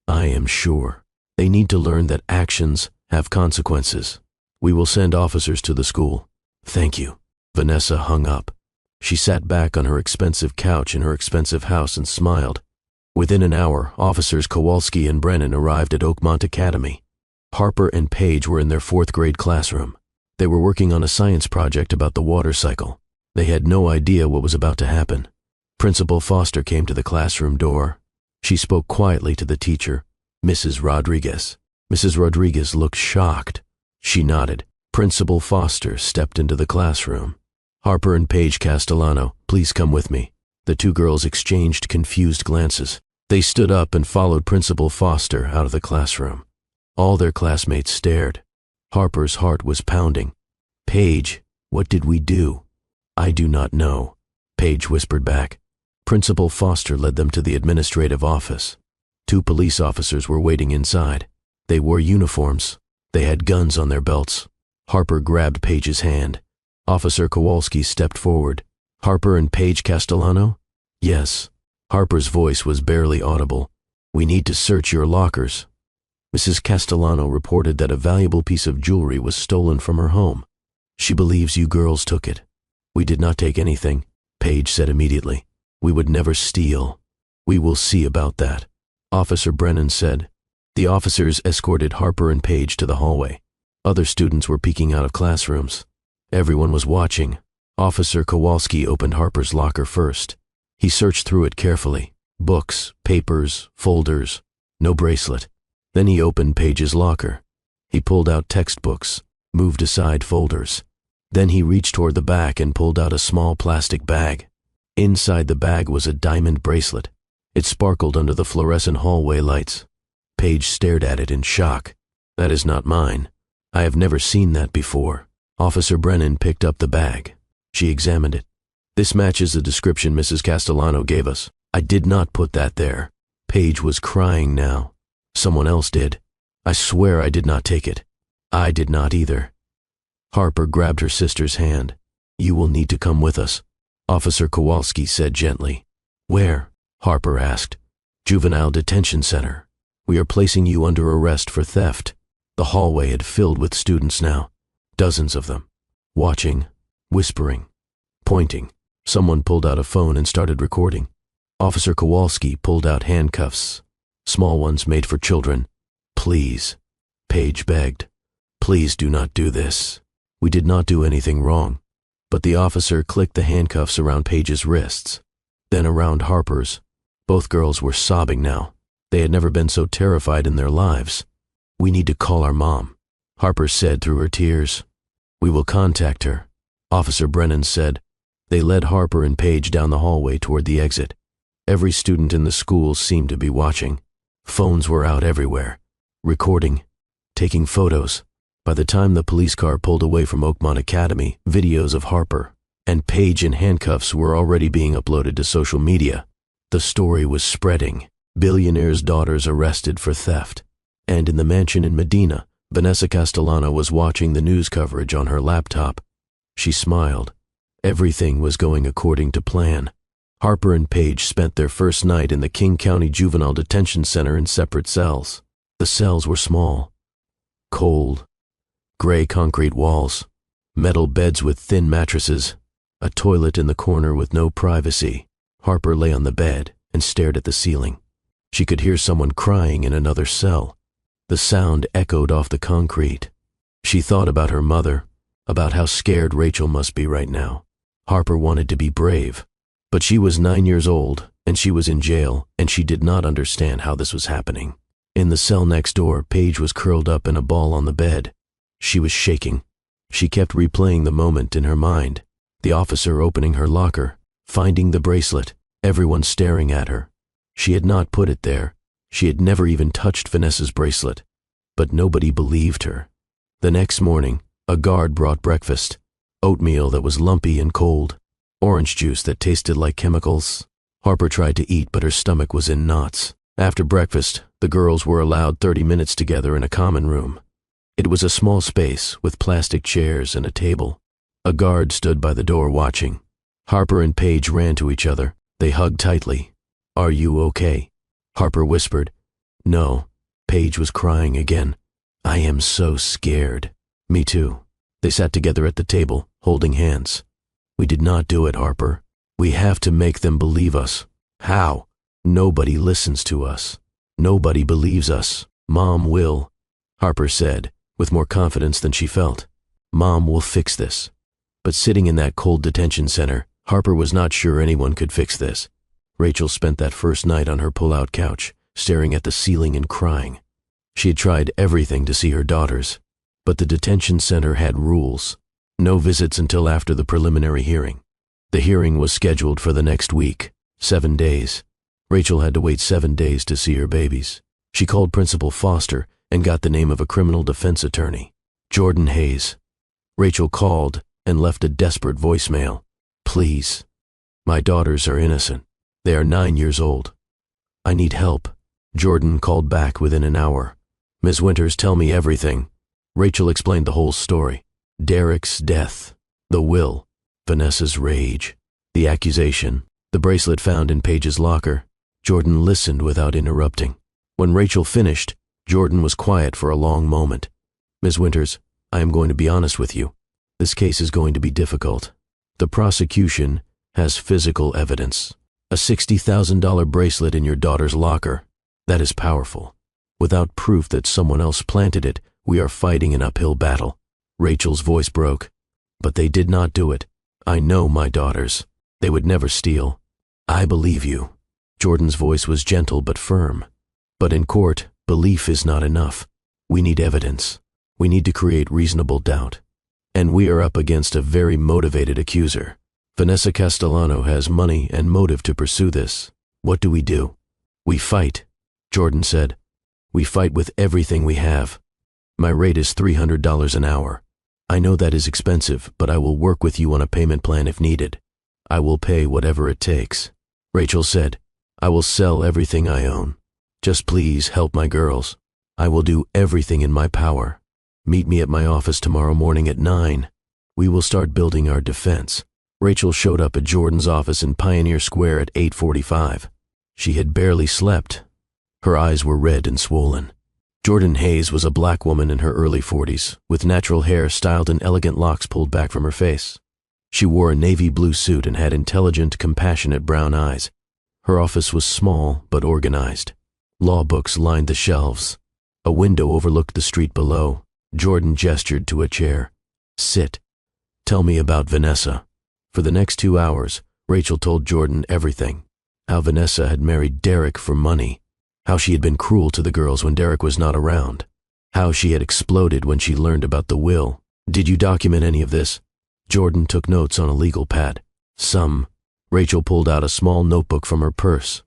I am sure. They need to learn that actions have consequences. We will send officers to the school. Thank you. Vanessa hung up. She sat back on her expensive couch in her expensive house and smiled. Within an hour, officers Kowalski and Brennan arrived at Oakmont Academy. Harper and Paige were in their 4th grade classroom. They were working on a science project about the water cycle. They had no idea what was about to happen. Principal Foster came to the classroom door. She spoke quietly to the teacher, Mrs. Rodriguez. Mrs. Rodriguez looked shocked. She nodded. Principal Foster stepped into the classroom. Harper and Paige Castellano, please come with me. The two girls exchanged confused glances. They stood up and followed Principal Foster out of the classroom. All their classmates stared. Harper's heart was pounding. "Paige, what did we do?" "I do not know," Paige whispered back. Principal Foster led them to the administrative office. 2 police officers were waiting inside. They wore uniforms. They had guns on their belts. Harper grabbed Paige's hand. Officer Kowalski stepped forward. "Harper and Paige Castellano?" "Yes." Harper's voice was barely audible. "We need to search your lockers." Mrs. Castellano reported that a valuable piece of jewelry was stolen from her home. "She believes you girls took it." "We did not take anything," Paige said immediately. "We would never steal." "We will see about that," Officer Brennan said. The officers escorted Harper and Paige to the hallway. Other students were peeking out of classrooms. Everyone was watching. Officer Kowalski opened Harper's locker first. He searched through it carefully. Books, papers, folders, no bracelet. Then he opened Paige's locker. He pulled out textbooks, moved aside folders. Then he reached toward the back and pulled out a small plastic bag. Inside the bag was a diamond bracelet. It sparkled under the fluorescent hallway lights. Paige stared at it in shock. "That is not mine. I have never seen that before." Officer Brennan picked up the bag. She examined it. "This matches the description Mrs. Castellano gave us. I did not put that there." Paige was crying now. "Someone else did. I swear I did not take it." "I did not either." Harper grabbed her sister's hand. "You will need to come with us," Officer Kowalski said gently. "Where?" Harper asked. "Juvenile Detention Center. We are placing you under arrest for theft." The hallway had filled with students now. Dozens of them. Watching, whispering, pointing. Someone pulled out a phone and started recording. Officer Kowalski pulled out handcuffs. Small ones made for children. "Please," Paige begged. "Please do not do this. We did not do anything wrong." But the officer clicked the handcuffs around Paige's wrists, then around Harper's. Both girls were sobbing now. They had never been so terrified in their lives. "We need to call our mom," Harper said through her tears. "We will contact her," Officer Brennan said. They led Harper and Paige down the hallway toward the exit. Every student in the school seemed to be watching. Phones were out everywhere, recording, taking photos. By the time the police car pulled away from Oakmont Academy, videos of Harper and Paige in handcuffs were already being uploaded to social media. The story was spreading. Billionaire's daughters arrested for theft. And in the mansion in Medina, Vanessa Castellano was watching the news coverage on her laptop. She smiled. Everything was going according to plan. Harper and Paige spent their first night in the King County Juvenile Detention Center in separate cells. The cells were small, cold, gray concrete walls, metal beds with thin mattresses, a toilet in the corner with no privacy. Harper lay on the bed and stared at the ceiling. She could hear someone crying in another cell. The sound echoed off the concrete. She thought about her mother, about how scared Rachel must be right now. Harper wanted to be brave, but she was 9 years old, and she was in jail, and she did not understand how this was happening. In the cell next door, Paige was curled up in a ball on the bed. She was shaking. She kept replaying the moment in her mind. The officer opening her locker, finding the bracelet, everyone staring at her. She had not put it there. She had never even touched Vanessa's bracelet. But nobody believed her. The next morning, a guard brought breakfast. Oatmeal that was lumpy and cold. Orange juice that tasted like chemicals. Harper tried to eat, but her stomach was in knots. After breakfast, the girls were allowed 30 minutes together in a common room. It was a small space with plastic chairs and a table. A guard stood by the door watching. Harper and Paige ran to each other. They hugged tightly. "Are you okay?" Harper whispered. "No." Paige was crying again. "I am so scared." "Me too." They sat together at the table, holding hands. "We did not do it, Harper. We have to make them believe us." "How?" "Nobody listens to us. Nobody believes us. Mom will," Harper said, with more confidence than she felt. "Mom will fix this." But sitting in that cold detention center, Harper was not sure anyone could fix this. Rachel spent that first night on her pull-out couch, staring at the ceiling and crying. She had tried everything to see her daughters, but the detention center had rules. No visits until after the preliminary hearing. The hearing was scheduled for the next week, 7 days. Rachel had to wait 7 days to see her babies. She called Principal Foster and got the name of a criminal defense attorney, Jordan Hayes. Rachel called and left a desperate voicemail. Please, my daughters are innocent. They are 9 years old. I need help. Jordan called back within an hour. Ms. Winters, tell me everything. Rachel explained the whole story. Derek's death, the will, Vanessa's rage, the accusation, the bracelet found in Paige's locker. Jordan listened without interrupting. When Rachel finished, Jordan was quiet for a long moment. Ms. Winters, I am going to be honest with you. This case is going to be difficult. The prosecution has physical evidence. A $60,000 bracelet in your daughter's locker. That is powerful. Without proof that someone else planted it, we are fighting an uphill battle. Rachel's voice broke. But they did not do it. I know my daughters. They would never steal. I believe you. Jordan's voice was gentle but firm. But in court, belief is not enough. We need evidence. We need to create reasonable doubt. And we are up against a very motivated accuser. Vanessa Castellano has money and motive to pursue this. What do? We fight, Jordan said. We fight with everything we have. My rate is $300 an hour. I know that is expensive, but I will work with you on a payment plan if needed. I will pay whatever it takes. Rachel said, I will sell everything I own. Just please help my girls. I will do everything in my power. Meet me at my office tomorrow morning at 9. We will start building our defense. Rachel showed up at Jordan's office in Pioneer Square at 8:45. She had barely slept. Her eyes were red and swollen. Jordan Hayes was a black woman in her early 40s, with natural hair styled in elegant locks pulled back from her face. She wore a navy blue suit and had intelligent, compassionate brown eyes. Her office was small but organized. Law books lined the shelves. A window overlooked the street below. Jordan gestured to a chair. Sit. Tell me about Vanessa. For the next 2 hours, Rachel told Jordan everything. How Vanessa had married Derek for money. How she had been cruel to the girls when Derek was not around. How she had exploded when she learned about the will. Did you document any of this? Jordan took notes on a legal pad. Some. Rachel pulled out a small notebook from her purse.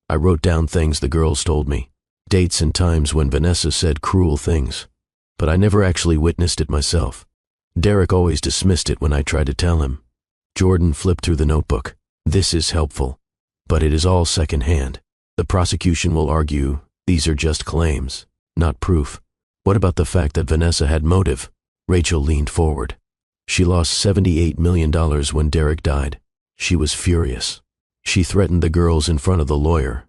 I wrote down things the girls told me. Dates and times when Vanessa said cruel things. But I never actually witnessed it myself. Derek always dismissed it when I tried to tell him. Jordan flipped through the notebook. This is helpful, but it is all secondhand. The prosecution will argue these are just claims, not proof. What about the fact that Vanessa had motive? Rachel leaned forward. She lost $78 million when Derek died. She was furious. She threatened the girls in front of the lawyer.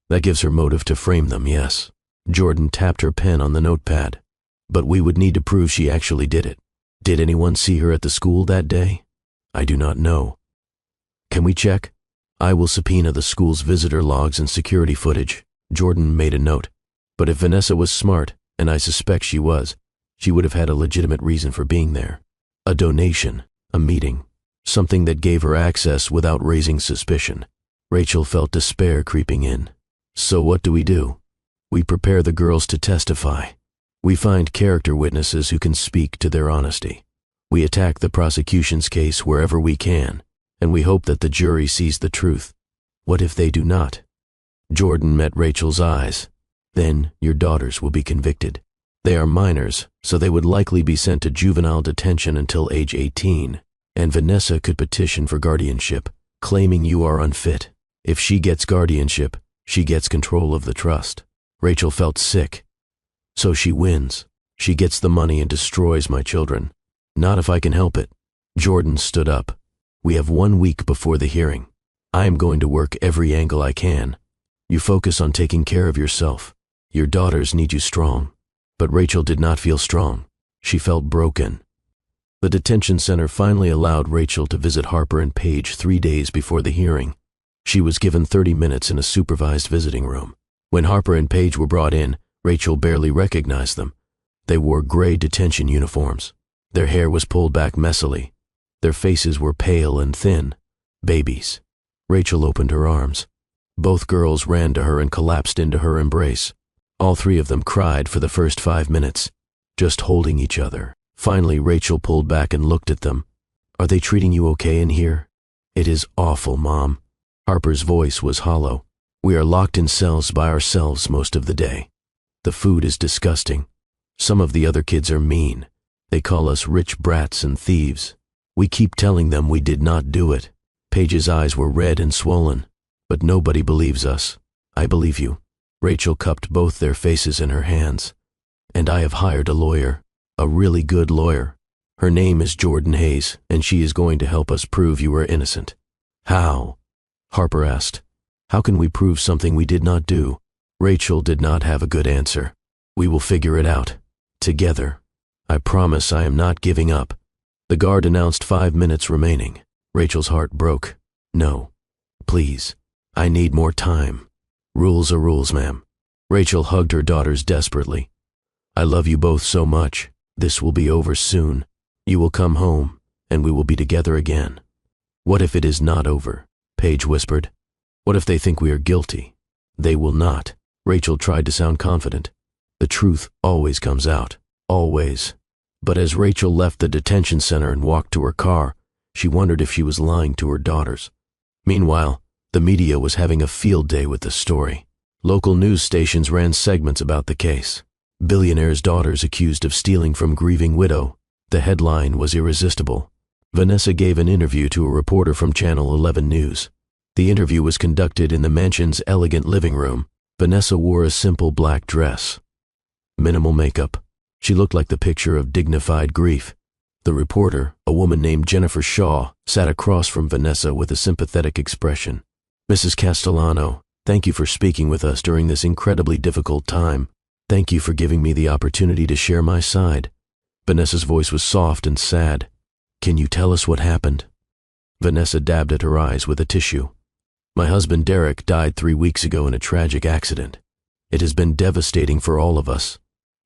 That gives her motive to frame them, yes. Jordan tapped her pen on the notepad. But we would need to prove she actually did it. Did anyone see her at the school that day? I do not know. Can we check? I will subpoena the school's visitor logs and security footage. Jordan made a note. But if Vanessa was smart, and I suspect she was, she would have had a legitimate reason for being there. A donation, a meeting, something that gave her access without raising suspicion. Rachel felt despair creeping in. So what do? We prepare the girls to testify. We find character witnesses who can speak to their honesty. We attack the prosecution's case wherever we can, and we hope that the jury sees the truth. What if they do not? Jordan met Rachel's eyes. Then your daughters will be convicted. They are minors, so they would likely be sent to juvenile detention until age 18, and Vanessa could petition for guardianship, claiming you are unfit. If she gets guardianship, she gets control of the trust. Rachel felt sick. So she wins. She gets the money and destroys my children. Not if I can help it. Jordan stood up. We have 1 week before the hearing. I am going to work every angle I can. You focus on taking care of yourself. Your daughters need you strong. But Rachel did not feel strong. She felt broken. The detention center finally allowed Rachel to visit Harper and Paige 3 days before the hearing. She was given 30 minutes in a supervised visiting room. When Harper and Paige were brought in, Rachel barely recognized them. They wore gray detention uniforms. Their hair was pulled back messily. Their faces were pale and thin. Babies. Rachel opened her arms. Both girls ran to her and collapsed into her embrace. All 3 of them cried for the first 5 minutes, just holding each other. Finally, Rachel pulled back and looked at them. Are they treating you okay in here? It is awful, Mom. Harper's voice was hollow. We are locked in cells by ourselves most of the day. The food is disgusting. Some of the other kids are mean. They call us rich brats and thieves. We keep telling them we did not do it. Paige's eyes were red and swollen. But nobody believes us. I believe you. Rachel cupped both their faces in her hands. And I have hired a lawyer. A really good lawyer. Her name is Jordan Hayes, and she is going to help us prove you are innocent. How? Harper asked. How can we prove something we did not do? Rachel did not have a good answer. We will figure it out. Together. I promise I am not giving up. The guard announced 5 minutes remaining. Rachel's heart broke. No. Please. I need more time. Rules are rules, ma'am. Rachel hugged her daughters desperately. I love you both so much. This will be over soon. You will come home, and we will be together again. What if it is not over? Paige whispered. What if they think we are guilty? They will not. Rachel tried to sound confident. The truth always comes out. Always. But as Rachel left the detention center and walked to her car, she wondered if she was lying to her daughters. Meanwhile, the media was having a field day with the story. Local news stations ran segments about the case. Billionaire's daughters accused of stealing from grieving widow. The headline was irresistible. Vanessa gave an interview to a reporter from Channel 11 News. The interview was conducted in the mansion's elegant living room. Vanessa wore a simple black dress. Minimal makeup. She looked like the picture of dignified grief. The reporter, a woman named Jennifer Shaw, sat across from Vanessa with a sympathetic expression. Mrs. Castellano, thank you for speaking with us during this incredibly difficult time. Thank you for giving me the opportunity to share my side. Vanessa's voice was soft and sad. Can you tell us what happened? Vanessa dabbed at her eyes with a tissue. My husband Derek died 3 weeks ago in a tragic accident. It has been devastating for all of us.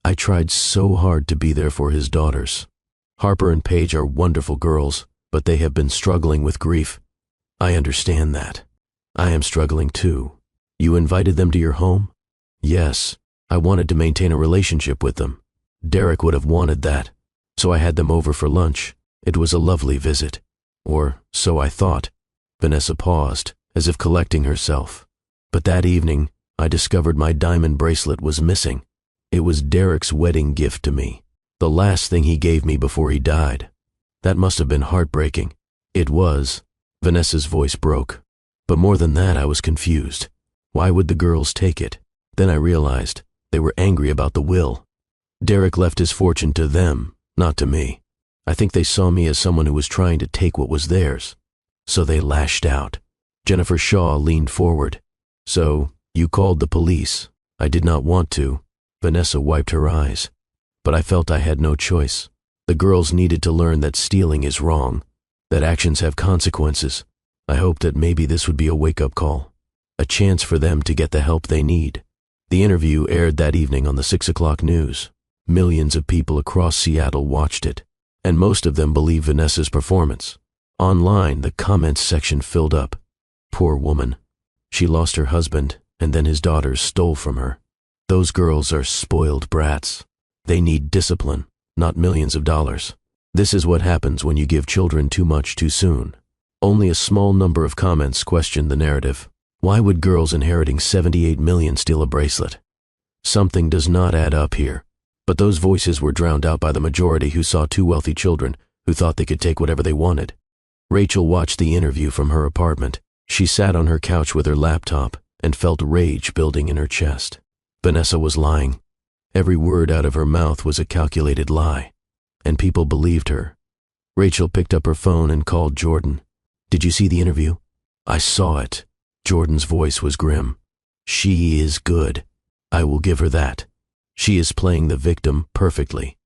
I tried so hard to be there for his daughters. Harper and Paige are wonderful girls, but they have been struggling with grief. I understand that. I am struggling too. You invited them to your home? Yes. I wanted to maintain a relationship with them. Derek would have wanted that, so I had them over for lunch. It was a lovely visit. Or so I thought. Vanessa paused, as if collecting herself. But that evening, I discovered my diamond bracelet was missing. It was Derek's wedding gift to me, the last thing he gave me before he died. That must have been heartbreaking. It was. Vanessa's voice broke. But more than that, I was confused. Why would the girls take it? Then I realized they were angry about the will. Derek left his fortune to them, not to me. I think they saw me as someone who was trying to take what was theirs. So they lashed out. Jennifer Shaw leaned forward. So, you called the police. I did not want to. Vanessa wiped her eyes. But I felt I had no choice. The girls needed to learn that stealing is wrong, that actions have consequences. I hoped that maybe this would be a wake-up call, a chance for them to get the help they need. The interview aired that evening on the 6 o'clock news. Millions of people across Seattle watched it, and most of them believed Vanessa's performance. Online, the comments section filled up. Poor woman. She lost her husband, and then his daughters stole from her. Those girls are spoiled brats. They need discipline, not millions of dollars. This is what happens when you give children too much too soon. Only a small number of comments questioned the narrative. Why would girls inheriting $78 million steal a bracelet? Something does not add up here. But those voices were drowned out by the majority who saw two wealthy children who thought they could take whatever they wanted. Rachel watched the interview from her apartment. She sat on her couch with her laptop and felt rage building in her chest. Vanessa was lying. Every word out of her mouth was a calculated lie, and people believed her. Rachel picked up her phone and called Jordan. Did you see the interview? I saw it. Jordan's voice was grim. She is good. I will give her that. She is playing the victim perfectly.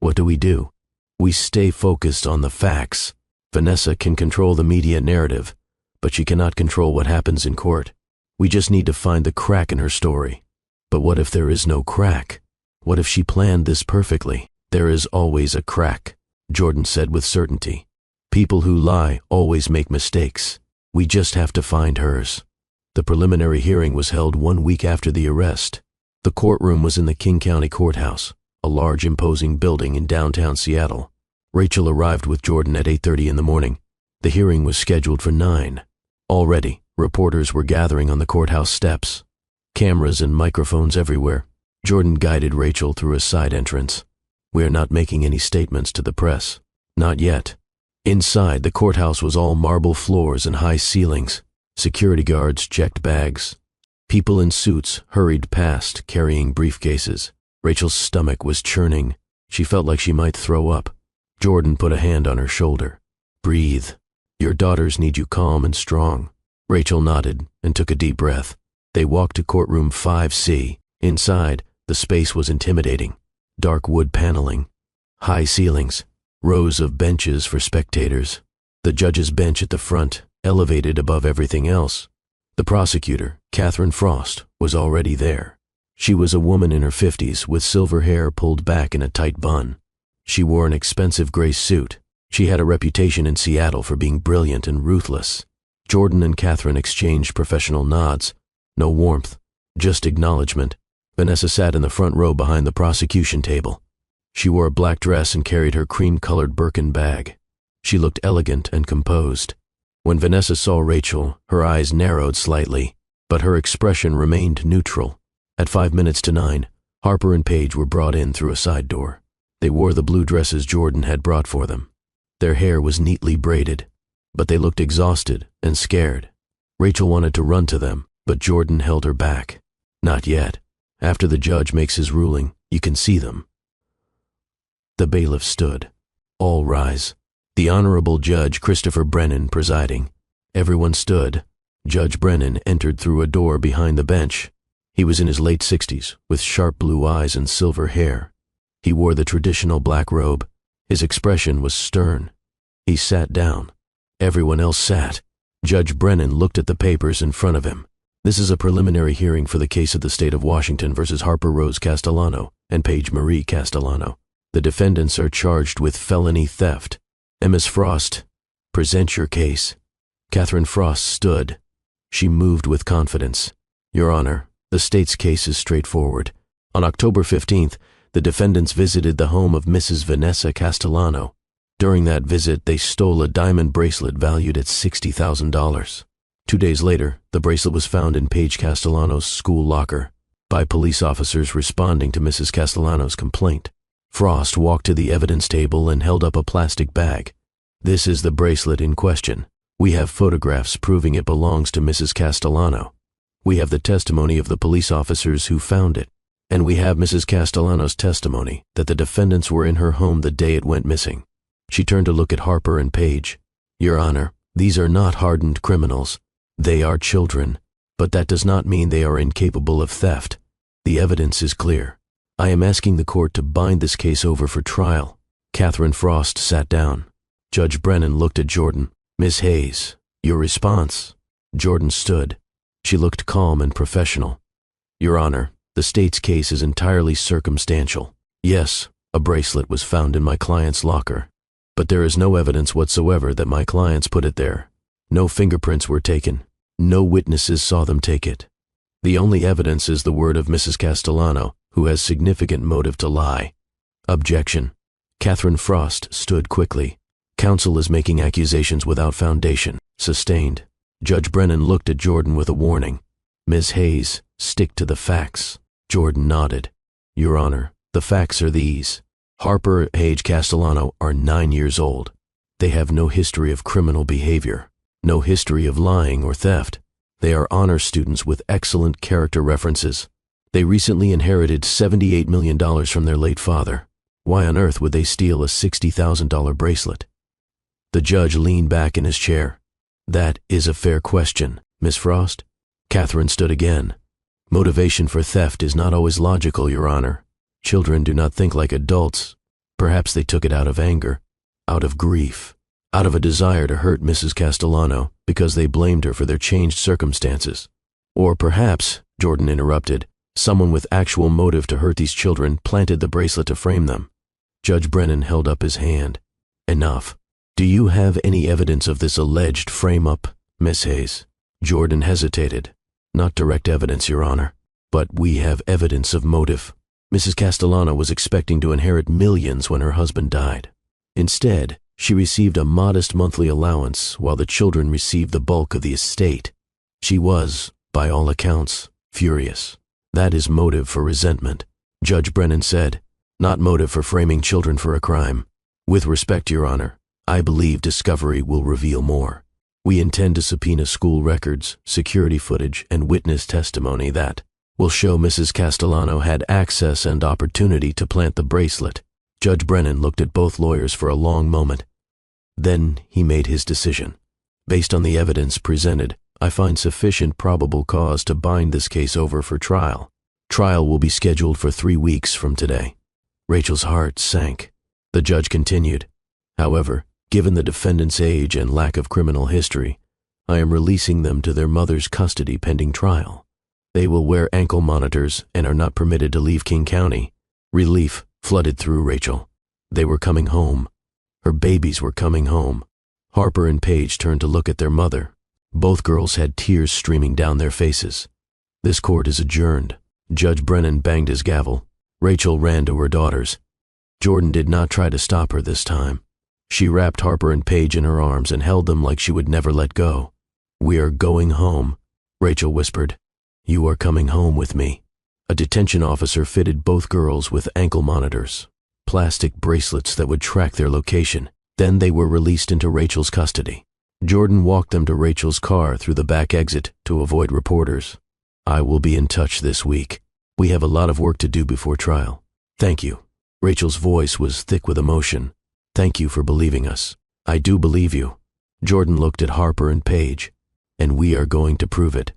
What do? We stay focused on the facts. Vanessa can control the media narrative, but she cannot control what happens in court. We just need to find the crack in her story. But what if there is no crack? What if she planned this perfectly? There is always a crack, Jordan said with certainty. People who lie always make mistakes. We just have to find hers. The preliminary hearing was held 1 week after the arrest. The courtroom was in the King County Courthouse, a large imposing building in downtown Seattle. Rachel arrived with Jordan at 8:30 in the morning. The hearing was scheduled for 9. Already, Reporters were gathering on the courthouse steps. Cameras and microphones everywhere. Jordan guided Rachel through a side entrance. "We are not making any statements to the press. Not yet." Inside, the courthouse was all marble floors and high ceilings. Security guards checked bags. People in suits hurried past, carrying briefcases. Rachel's stomach was churning. She felt like she might throw up. Jordan put a hand on her shoulder. "Breathe. Your daughters need you calm and strong." Rachel nodded and took a deep breath. They walked to courtroom 5C. Inside, the space was intimidating. Dark wood paneling, high ceilings, rows of benches for spectators. The judge's bench at the front, elevated above everything else. The prosecutor, Catherine Frost, was already there. She was a woman in her 50s with silver hair pulled back in a tight bun. She wore an expensive gray suit. She had a reputation in Seattle for being brilliant and ruthless. Jordan and Catherine exchanged professional nods. No warmth, just acknowledgement. Vanessa sat in the front row behind the prosecution table. She wore a black dress and carried her cream-colored Birkin bag. She looked elegant and composed. When Vanessa saw Rachel, her eyes narrowed slightly, but her expression remained neutral. At 9:05, Harper and Paige were brought in through a side door. They wore the blue dresses Jordan had brought for them. Their hair was neatly braided, but they looked exhausted and scared. Rachel wanted to run to them, but Jordan held her back. "Not yet. After the judge makes his ruling, you can see them." The bailiff stood. "All rise." The Honorable Judge Christopher Brennan presiding. Everyone stood. Judge Brennan entered through a door behind the bench. He was in his late 60s, with sharp blue eyes and silver hair. He wore the traditional black robe. His expression was stern. He sat down. Everyone else sat. Judge Brennan looked at the papers in front of him. "This is a preliminary hearing for the case of the State of Washington versus Harper Rose Castellano and Paige Marie Castellano. The defendants are charged with felony theft. Ms. Frost, present your case." Catherine Frost stood. She moved with confidence. "Your Honor, the state's case is straightforward. On October 15th, the defendants visited the home of Mrs. Vanessa Castellano. During that visit, they stole a diamond bracelet valued at $60,000. 2 days later, the bracelet was found in Paige Castellano's school locker by police officers responding to Mrs. Castellano's complaint. Frost walked to the evidence table and held up a plastic bag. "This is the bracelet in question. We have photographs proving it belongs to Mrs. Castellano. We have the testimony of the police officers who found it, and we have Mrs. Castellano's testimony that the defendants were in her home the day it went missing." She turned to look at Harper and Paige. "Your Honor, these are not hardened criminals. They are children, but that does not mean they are incapable of theft. The evidence is clear. I am asking the court to bind this case over for trial." Catherine Frost sat down. Judge Brennan looked at Jordan. "Miss Hayes, your response." Jordan stood. She looked calm and professional. "Your Honor, the state's case is entirely circumstantial. Yes, a bracelet was found in my client's locker, but there is no evidence whatsoever that my clients put it there. No fingerprints were taken. No witnesses saw them take it. The only evidence is the word of Mrs. Castellano, who has significant motive to lie." Objection. Catherine Frost stood quickly. "Counsel is making accusations without foundation." Sustained. Judge Brennan looked at Jordan with a warning. "Ms. Hayes, stick to the facts." Jordan nodded. "Your Honor, the facts are these. Harper and Paige Castellano are 9 years old. They have no history of criminal behavior, no history of lying or theft. They are honor students with excellent character references. They recently inherited $78 million from their late father. Why on earth would they steal a $60,000 bracelet?" The judge leaned back in his chair. "That is a fair question, Miss Frost." Catherine stood again. "Motivation for theft is not always logical, Your Honor. Children do not think like adults. Perhaps they took it out of anger, out of grief, out of a desire to hurt Mrs. Castellano because they blamed her for their changed circumstances. Or perhaps," Jordan interrupted, "someone with actual motive to hurt these children planted the bracelet to frame them." Judge Brennan held up his hand. "Enough. Do you have any evidence of this alleged frame-up, Miss Hayes?" Jordan hesitated. "Not direct evidence, Your Honor, but we have evidence of motive. Mrs. Castellano was expecting to inherit millions when her husband died. Instead, she received a modest monthly allowance while the children received the bulk of the estate. She was, by all accounts, furious. That is motive for resentment, Judge Brennan said, not motive for framing children for a crime. With respect, Your Honor, I believe discovery will reveal more. We intend to subpoena school records, security footage, and witness testimony that will show Mrs. Castellano had access and opportunity to plant the bracelet. Judge Brennan looked at both lawyers for a long moment. Then he made his decision. Based on the evidence presented, I find sufficient probable cause to bind this case over for trial. Trial will be scheduled for 3 weeks from today. Rachel's heart sank. The judge continued, however, given the defendant's age and lack of criminal history, I am releasing them to their mother's custody pending trial. They will wear ankle monitors and are not permitted to leave King County. Relief flooded through Rachel. They were coming home. Her babies were coming home. Harper and Paige turned to look at their mother. Both girls had tears streaming down their faces. This court is adjourned. Judge Brennan banged his gavel. Rachel ran to her daughters. Jordan did not try to stop her this time. She wrapped Harper and Paige in her arms and held them like she would never let go. "We are going home," Rachel whispered. "You are coming home with me." A detention officer fitted both girls with ankle monitors, plastic bracelets that would track their location. Then they were released into Rachel's custody. Jordan walked them to Rachel's car through the back exit to avoid reporters. "I will be in touch this week. We have a lot of work to do before trial. Thank you." Rachel's voice was thick with emotion. "Thank you for believing us. I do believe you." Jordan looked at Harper and Paige. "And we are going to prove it."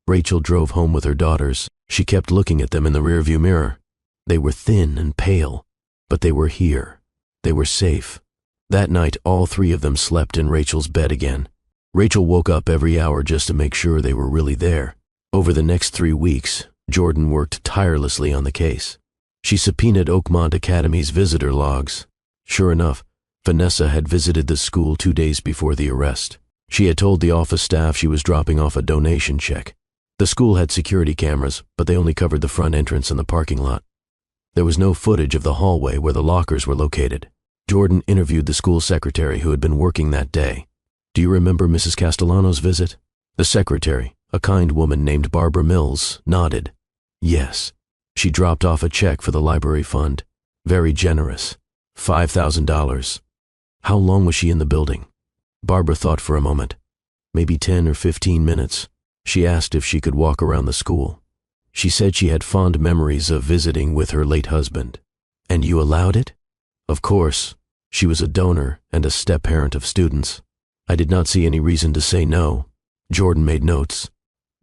Rachel drove home with her daughters. She kept looking at them in the rearview mirror. They were thin and pale, but they were here. They were safe. That night, all 3 of them slept in Rachel's bed again. Rachel woke up every hour just to make sure they were really there. Over the next 3 weeks, Jordan worked tirelessly on the case. She subpoenaed Oakmont Academy's visitor logs. Sure enough, Vanessa had visited the school 2 days before the arrest. She had told the office staff she was dropping off a donation check. The school had security cameras, but they only covered the front entrance and the parking lot. There was no footage of the hallway where the lockers were located. Jordan interviewed the school secretary who had been working that day. "Do you remember Mrs. Castellano's visit?" The secretary, a kind woman named Barbara Mills, nodded. "Yes. She dropped off a check for the library fund. Very generous. $5,000. How long was she in the building?" Barbara thought for a moment. Maybe 10 or 15 minutes. She asked if she could walk around the school. She said she had fond memories of visiting with her late husband. "And you allowed it?" "Of course. She was a donor and a step-parent of students. I did not see any reason to say no." Jordan made notes.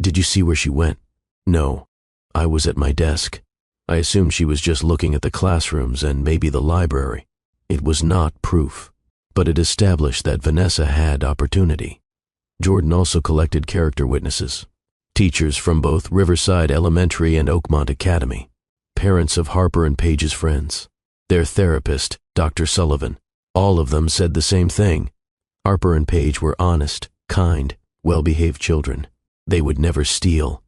"Did you see where she went?" "No. I was at my desk. I assumed she was just looking at the classrooms and maybe the library. It was not proof, but it established that Vanessa had opportunity." Jordan also collected character witnesses. Teachers from both Riverside Elementary and Oakmont Academy. Parents of Harper and Paige's friends. Their therapist, Dr. Sullivan. All of them said the same thing. Harper and Paige were honest, kind, well-behaved children. They would never steal.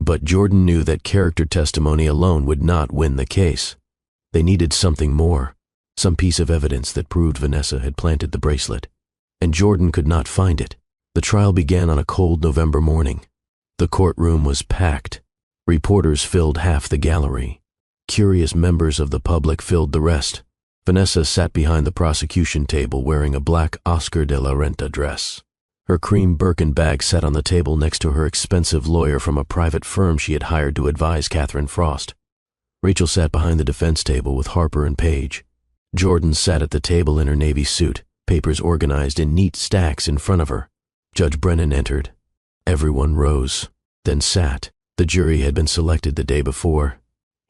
But Jordan knew that character testimony alone would not win the case. They needed something more, some piece of evidence that proved Vanessa had planted the bracelet. And Jordan could not find it. The trial began on a cold November morning. The courtroom was packed. Reporters filled half the gallery. Curious members of the public filled the rest. Vanessa sat behind the prosecution table wearing a black Oscar de la Renta dress. Her cream Birkin bag sat on the table next to her expensive lawyer from a private firm she had hired to advise Catherine Frost. Rachel sat behind the defense table with Harper and Paige. Jordan sat at the table in her navy suit, papers organized in neat stacks in front of her. Judge Brennan entered. Everyone rose, then sat. The jury had been selected the day before.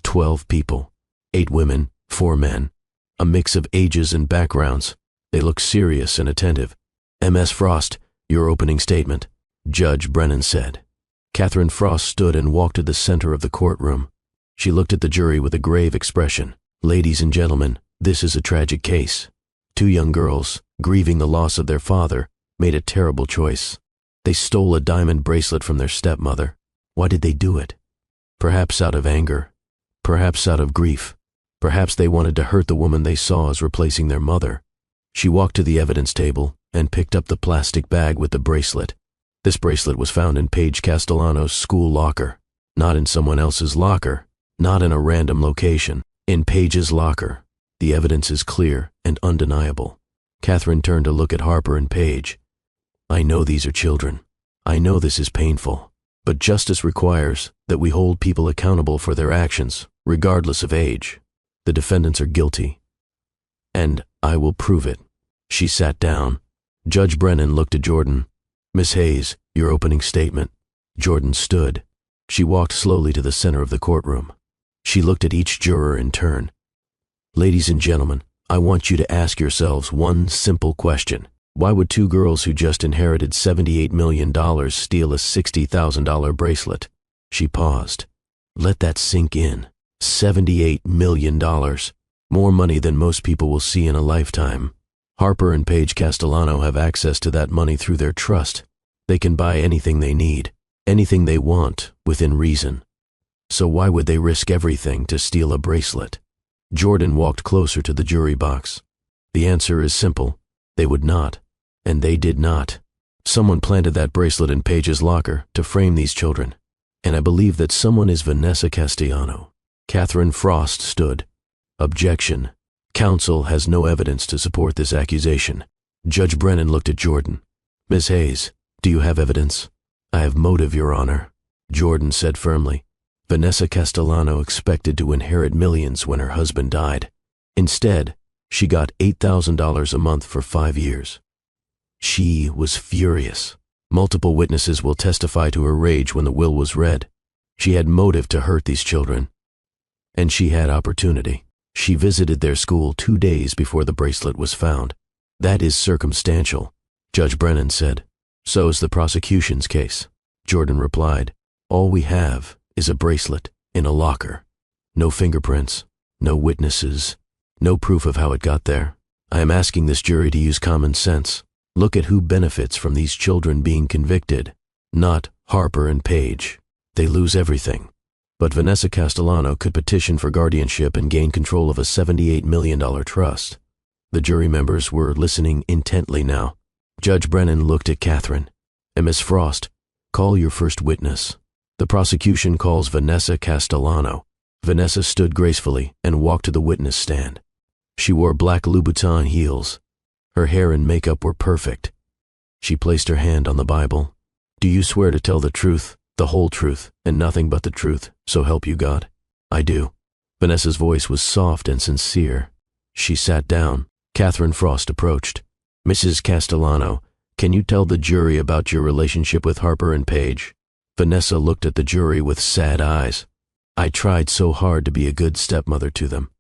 12 people, 8 women, 4 men, a mix of ages and backgrounds. They looked serious and attentive. "Ms. Frost, your opening statement," Judge Brennan said. Catherine Frost stood and walked to the center of the courtroom. She looked at the jury with a grave expression. "Ladies and gentlemen, this is a tragic case. 2 young girls, grieving the loss of their father, made a terrible choice. They stole a diamond bracelet from their stepmother. Why did they do it? Perhaps out of anger. Perhaps out of grief. Perhaps they wanted to hurt the woman they saw as replacing their mother." She walked to the evidence table and picked up the plastic bag with the bracelet. This bracelet was found in Paige Castellano's school locker. Not in someone else's locker. Not in a random location. In Paige's locker. The evidence is clear and undeniable. Catherine turned to look at Harper and Paige. I know these are children. I know this is painful. But justice requires that we hold people accountable for their actions, regardless of age. The defendants are guilty. And I will prove it. She sat down. Judge Brennan looked at Jordan. Miss Hayes, your opening statement. Jordan stood. She walked slowly to the center of the courtroom. She looked at each juror in turn. Ladies and gentlemen, I want you to ask yourselves one simple question. Why would two girls who just inherited $78 million steal a $60,000 bracelet? She paused. Let that sink in. $78 million. More money than most people will see in a lifetime. Harper and Paige Castellano have access to that money through their trust. They can buy anything they need, anything they want, within reason. So why would they risk everything to steal a bracelet? Jordan walked closer to the jury box. The answer is simple. They would not. And they did not. Someone planted that bracelet in Paige's locker to frame these children. And I believe that someone is Vanessa Castellano. Catherine Frost stood. Objection. Counsel has no evidence to support this accusation. Judge Brennan looked at Jordan. Miss Hayes, do you have evidence? I have motive, Your Honor. Jordan said firmly. Vanessa Castellano expected to inherit millions when her husband died. Instead, she got $8,000 a month for 5 years. She was furious. Multiple witnesses will testify to her rage when the will was read. She had motive to hurt these children. And she had opportunity. She visited their school 2 days before the bracelet was found. That is circumstantial, Judge Brennan said. So is the prosecution's case. Jordan replied. All we have is a bracelet in a locker. No fingerprints, no witnesses, no proof of how it got there. I am asking this jury to use common sense. Look at who benefits from these children being convicted. Not Harper and Paige. They lose everything. But Vanessa Castellano could petition for guardianship and gain control of a $78 million trust. The jury members were listening intently now. Judge Brennan looked at Catherine. And Miss Frost, call your first witness. The prosecution calls Vanessa Castellano. Vanessa stood gracefully and walked to the witness stand. She wore black Louboutin heels. Her hair and makeup were perfect. She placed her hand on the Bible. Do you swear to tell the truth, the whole truth, and nothing but the truth, so help you God? I do. Vanessa's voice was soft and sincere. She sat down. Catherine Frost approached. Mrs. Castellano, can you tell the jury about your relationship with Harper and Paige? Vanessa looked at the jury with sad eyes. I tried so hard to be a good stepmother to them.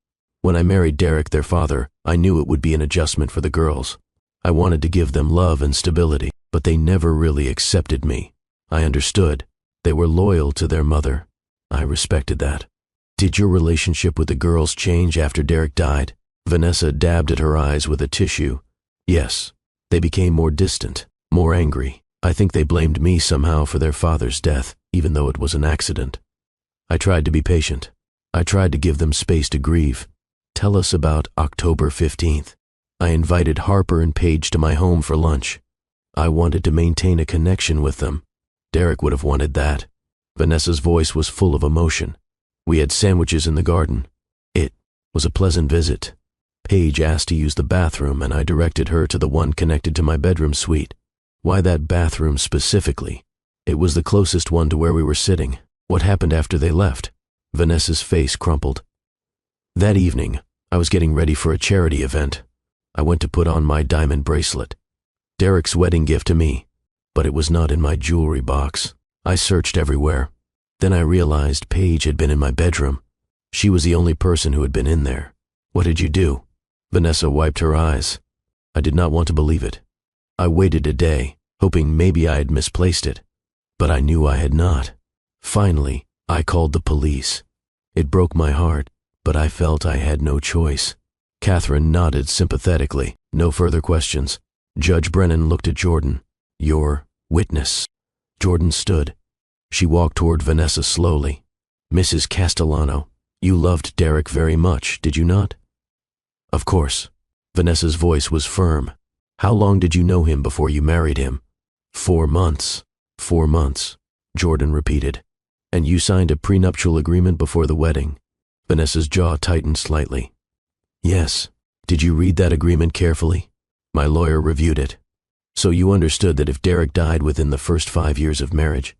When I married Derek, their father, I knew it would be an adjustment for the girls. I wanted to give them love and stability, but they never really accepted me. I understood. They were loyal to their mother. I respected that. Did your relationship with the girls change after Derek died? Vanessa dabbed at her eyes with a tissue. Yes. They became more distant, more angry. I think they blamed me somehow for their father's death, even though it was an accident. I tried to be patient. I tried to give them space to grieve. Tell us about October 15th. I invited Harper and Paige to my home for lunch. I wanted to maintain a connection with them. Derek would have wanted that. Vanessa's voice was full of emotion. We had sandwiches in the garden. It was a pleasant visit. Paige asked to use the bathroom, and I directed her to the one connected to my bedroom suite. Why that bathroom specifically? It was the closest one to where we were sitting. What happened after they left? Vanessa's face crumpled. That evening, I was getting ready for a charity event. I went to put on my diamond bracelet. Derek's wedding gift to me, but it was not in my jewelry box. I searched everywhere. Then I realized Paige had been in my bedroom. She was the only person who had been in there. What did you do? Vanessa wiped her eyes. I did not want to believe it. I waited a day, hoping maybe I had misplaced it, but I knew I had not. Finally, I called the police. It broke my heart, but I felt I had no choice. Catherine nodded sympathetically. No further questions. Judge Brennan looked at Jordan. Your witness. Jordan stood. She walked toward Vanessa slowly. Mrs. Castellano, you loved Derek very much, did you not? Of course. Vanessa's voice was firm. How long did you know him before you married him? 4 months. 4 months, Jordan repeated. And you signed a prenuptial agreement before the wedding? Vanessa's jaw tightened slightly. Yes. Did you read that agreement carefully? My lawyer reviewed it. So you understood that if Derek died within the first 5 years of marriage,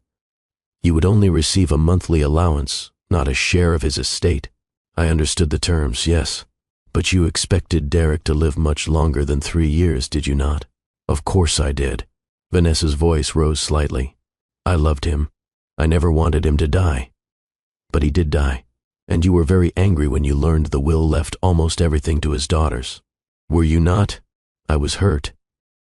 you would only receive a monthly allowance, not a share of his estate. I understood the terms, yes. But you expected Derek to live much longer than 3 years, did you not? Of course I did. Vanessa's voice rose slightly. I loved him. I never wanted him to die. But he did die, and you were very angry when you learned the will left almost everything to his daughters. Were you not? I was hurt.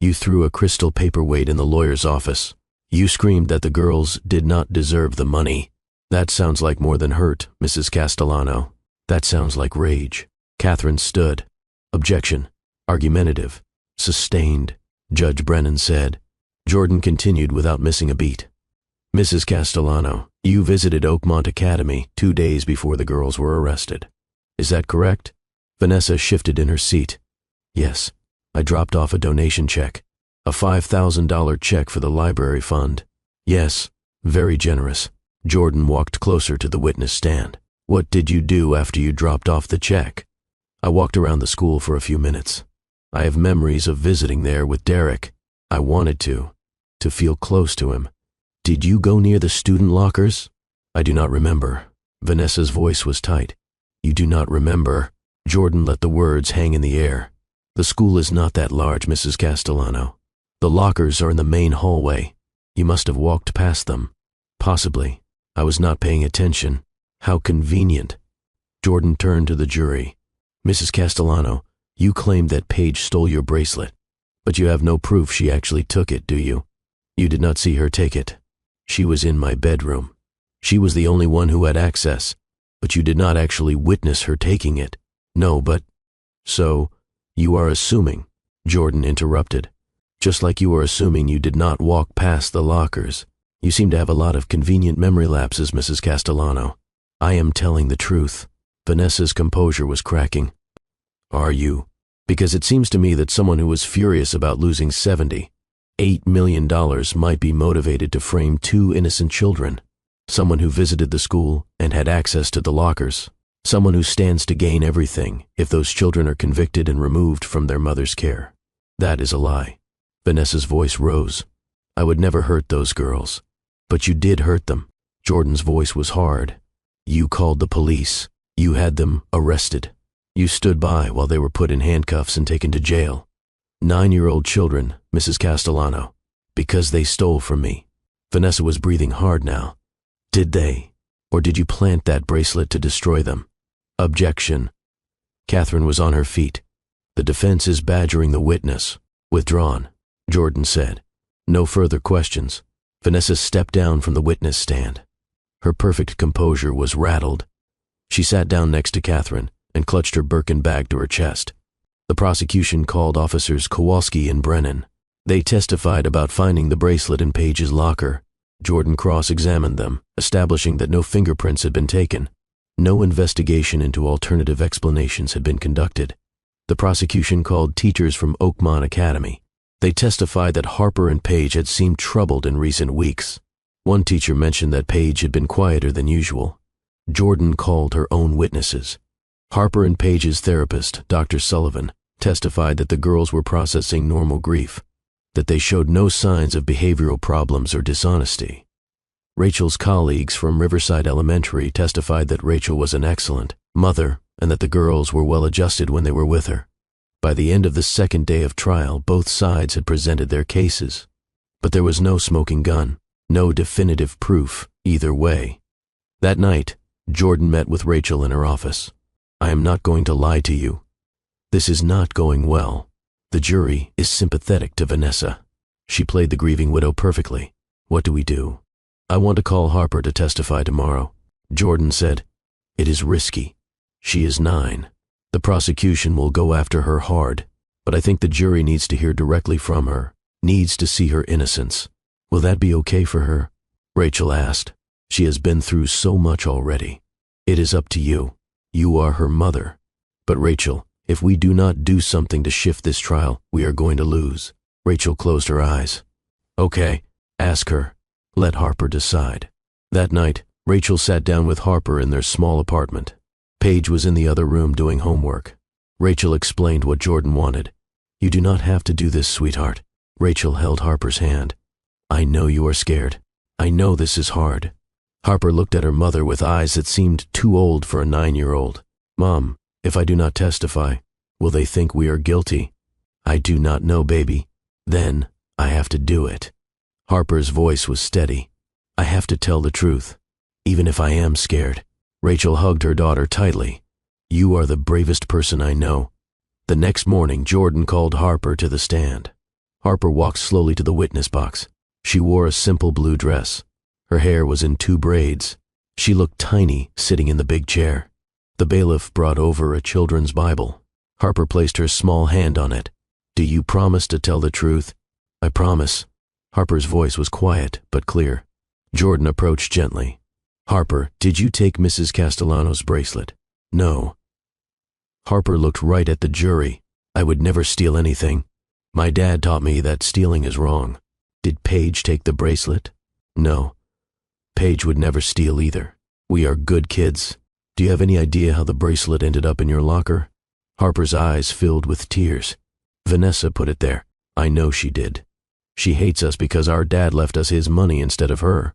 You threw a crystal paperweight in the lawyer's office. You screamed that the girls did not deserve the money. That sounds like more than hurt, Mrs. Castellano. That sounds like rage. Catherine stood. Objection. Argumentative. Sustained. Judge Brennan said. Jordan continued without missing a beat. Mrs. Castellano, you visited Oakmont Academy 2 days before the girls were arrested. Is that correct? Vanessa shifted in her seat. Yes. I dropped off a donation check. A $5,000 check for the library fund. Yes. Very generous. Jordan walked closer to the witness stand. What did you do after you dropped off the check? I walked around the school for a few minutes. I have memories of visiting there with Derek. I wanted to feel close to him. Did you go near the student lockers? I do not remember. Vanessa's voice was tight. You do not remember? Jordan let the words hang in the air. The school is not that large, Mrs. Castellano. The lockers are in the main hallway. You must have walked past them. Possibly. I was not paying attention. How convenient. Jordan turned to the jury. Mrs. Castellano, you claimed that Paige stole your bracelet, but you have no proof she actually took it, do you? You did not see her take it. She was in my bedroom. She was the only one who had access, but you did not actually witness her taking it. No, but... So, you are assuming, Jordan interrupted. Just like you are assuming you did not walk past the lockers. You seem to have a lot of convenient memory lapses, Mrs. Castellano. I am telling the truth. Vanessa's composure was cracking. Are you? Because it seems to me that someone who was furious about losing $78 million might be motivated to frame 2 innocent children. Someone who visited the school and had access to the lockers. Someone who stands to gain everything if those children are convicted and removed from their mother's care. That is a lie. Vanessa's voice rose. I would never hurt those girls. But you did hurt them. Jordan's voice was hard. You called the police. You had them arrested. You stood by while they were put in handcuffs and taken to jail. 9-year-old children, Mrs. Castellano, because they stole from me. Vanessa was breathing hard now. Did they? Or did you plant that bracelet to destroy them? Objection. Catherine was on her feet. The defense is badgering the witness. Withdrawn, Jordan said. No further questions. Vanessa stepped down from the witness stand. Her perfect composure was rattled. She sat down next to Catherine and clutched her Birkin bag to her chest. The prosecution called officers Kowalski and Brennan. They testified about finding the bracelet in Paige's locker. Jordan cross-examined them, establishing that no fingerprints had been taken. No investigation into alternative explanations had been conducted. The prosecution called teachers from Oakmont Academy. They testified that Harper and Paige had seemed troubled in recent weeks. One teacher mentioned that Paige had been quieter than usual. Jordan called her own witnesses. Harper and Paige's therapist, Dr. Sullivan, testified that the girls were processing normal grief, that they showed no signs of behavioral problems or dishonesty. Rachel's colleagues from Riverside Elementary testified that Rachel was an excellent mother and that the girls were well adjusted when they were with her. By the end of the second day of trial, both sides had presented their cases, but there was no smoking gun, no definitive proof either way. That night, Jordan met with Rachel in her office. I am not going to lie to you. This is not going well. The jury is sympathetic to Vanessa. She played the grieving widow perfectly. What do we do? I want to call Harper to testify tomorrow. Jordan said, It is risky. She is 9. The prosecution will go after her hard, but I think the jury needs to hear directly from her, needs to see her innocence. Will that be okay for her? Rachel asked. She has been through so much already. It is up to you. You are her mother. But Rachel, if we do not do something to shift this trial, we are going to lose. Rachel closed her eyes. Okay, ask her. Let Harper decide. That night, Rachel sat down with Harper in their small apartment. Paige was in the other room doing homework. Rachel explained what Jordan wanted. "You do not have to do this, sweetheart." Rachel held Harper's hand. "I know you are scared. I know this is hard." Harper looked at her mother with eyes that seemed too old for a 9-year-old. "Mom, if I do not testify, will they think we are guilty?" "I do not know, baby. Then I have to do it." Harper's voice was steady. "I have to tell the truth, even if I am scared." Rachel hugged her daughter tightly. "You are the bravest person I know." The next morning, Jordan called Harper to the stand. Harper walked slowly to the witness box. She wore a simple blue dress. Her hair was in 2 braids. She looked tiny sitting in the big chair. The bailiff brought over a children's Bible. Harper placed her small hand on it. "Do you promise to tell the truth?" "I promise." Harper's voice was quiet but clear. Jordan approached gently. "Harper, did you take Mrs. Castellano's bracelet?" "No." Harper looked right at the jury. "I would never steal anything. My dad taught me that stealing is wrong." "Did Paige take the bracelet?" "No. Paige would never steal either. We are good kids. Do you have any idea how the bracelet ended up in your locker?" Harper's eyes filled with tears. "Vanessa put it there. I know she did. She hates us because our dad left us his money instead of her."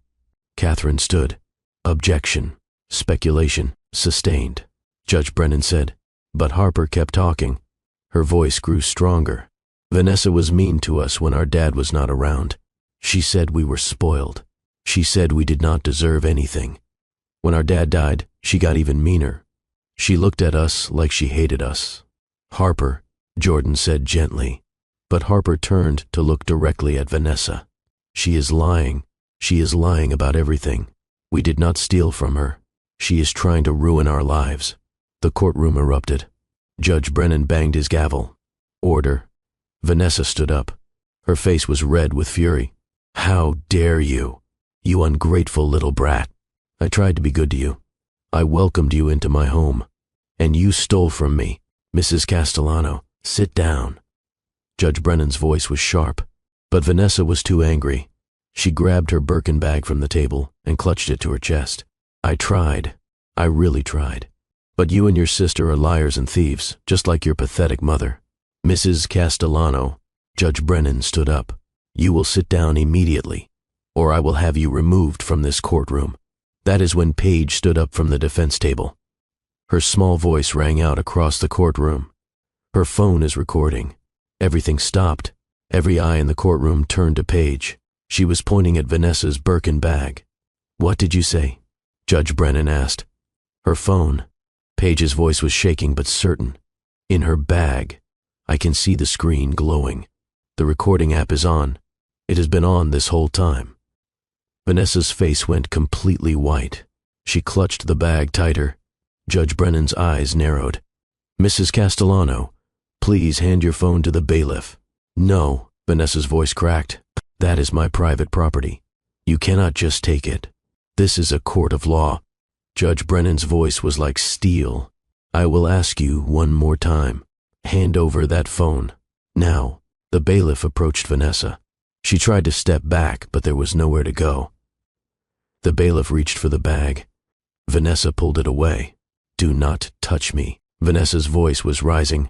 Catherine stood. Objection. Speculation. Sustained. Judge Brennan said, but Harper kept talking. Her voice grew stronger. "Vanessa was mean to us when our dad was not around. She said we were spoiled. She said we did not deserve anything. When our dad died, she got even meaner. She looked at us like she hated us." "Harper," Jordan said gently, but Harper turned to look directly at Vanessa. "She is lying. She is lying about everything. We did not steal from her. She is trying to ruin our lives." The courtroom erupted. Judge Brennan banged his gavel. "Order." Vanessa stood up. Her face was red with fury. "How dare you? You ungrateful little brat. I tried to be good to you. I welcomed you into my home. And you stole from me. Mrs. Castellano, sit down." Judge Brennan's voice was sharp, but Vanessa was too angry. She grabbed her Birkin bag from the table and clutched it to her chest. "I tried. I really tried. But you and your sister are liars and thieves, just like your pathetic mother." "Mrs. Castellano," Judge Brennan stood up. "You will sit down immediately, or I will have you removed from this courtroom." That is when Paige stood up from the defense table. Her small voice rang out across the courtroom. "Her phone is recording." Everything stopped. Every eye in the courtroom turned to Paige. She was pointing at Vanessa's Birkin bag. "What did you say?" Judge Brennan asked. "Her phone." Paige's voice was shaking but certain. "In her bag. I can see the screen glowing. The recording app is on. It has been on this whole time." Vanessa's face went completely white. She clutched the bag tighter. Judge Brennan's eyes narrowed. "Mrs. Castellano, please hand your phone to the bailiff." "No," Vanessa's voice cracked. "That is my private property. You cannot just take it. This is a court of law." Judge Brennan's voice was like steel. "I will ask you one more time. Hand over that phone. Now." The bailiff approached Vanessa. She tried to step back, but there was nowhere to go. The bailiff reached for the bag. Vanessa pulled it away. "Do not touch me." Vanessa's voice was rising.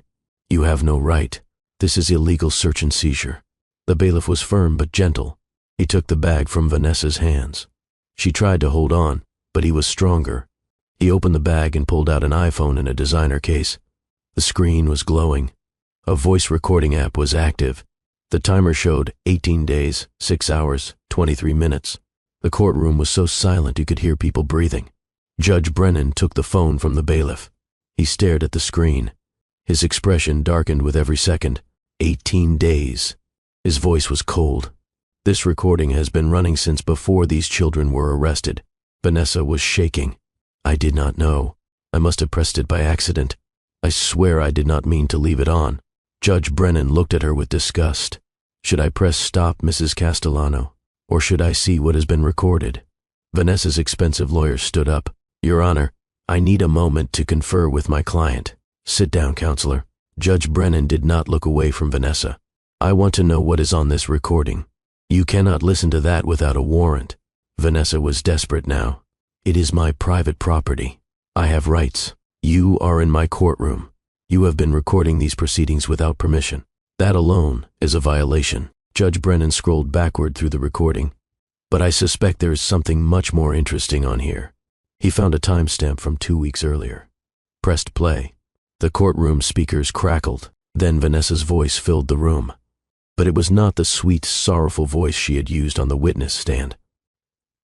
"You have no right. This is illegal search and seizure." The bailiff was firm but gentle. He took the bag from Vanessa's hands. She tried to hold on, but he was stronger. He opened the bag and pulled out an iPhone in a designer case. The screen was glowing. A voice recording app was active. The timer showed 18 days, 6 hours, 23 minutes. The courtroom was so silent you could hear people breathing. Judge Brennan took the phone from the bailiff. He stared at the screen. His expression darkened with every second. 18 days. His voice was cold. "This recording has been running since before these children were arrested." Vanessa was shaking. "I did not know. I must have pressed it by accident. I swear I did not mean to leave it on." Judge Brennan looked at her with disgust. "Should I press stop, Mrs. Castellano, or should I see what has been recorded?" Vanessa's expensive lawyer stood up. "Your Honor, I need a moment to confer with my client." "Sit down, counselor." Judge Brennan did not look away from Vanessa. "I want to know what is on this recording. You cannot listen to that without a warrant. Vanessa was desperate now. "It is my private property. I have rights. You are in my courtroom. You have been recording these proceedings without permission. That alone is a violation." Judge Brennan scrolled backward through the recording. "But I suspect there is something much more interesting on here." He found a timestamp from 2 weeks earlier. Pressed play. The courtroom speakers crackled. Then Vanessa's voice filled the room. But it was not the sweet, sorrowful voice she had used on the witness stand.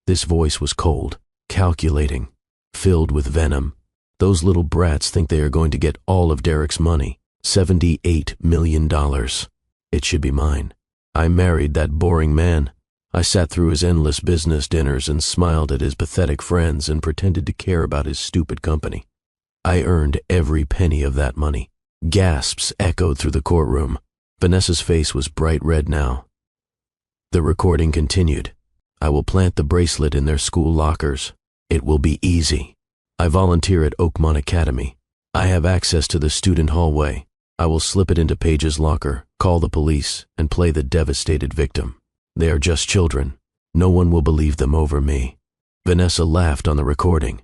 This voice was cold, calculating, filled with venom. "Those little brats think they are going to get all of Derek's money, $78 million. It should be mine. I married that boring man. I sat through his endless business dinners and smiled at his pathetic friends and pretended to care about his stupid company. I earned every penny of that money." Gasps echoed through the courtroom. Vanessa's face was bright red now. The recording continued. "I will plant the bracelet in their school lockers. It will be easy. I volunteer at Oakmont Academy. I have access to the student hallway. I will slip it into Paige's locker, call the police, and play the devastated victim. They are just children. No one will believe them over me." Vanessa laughed on the recording.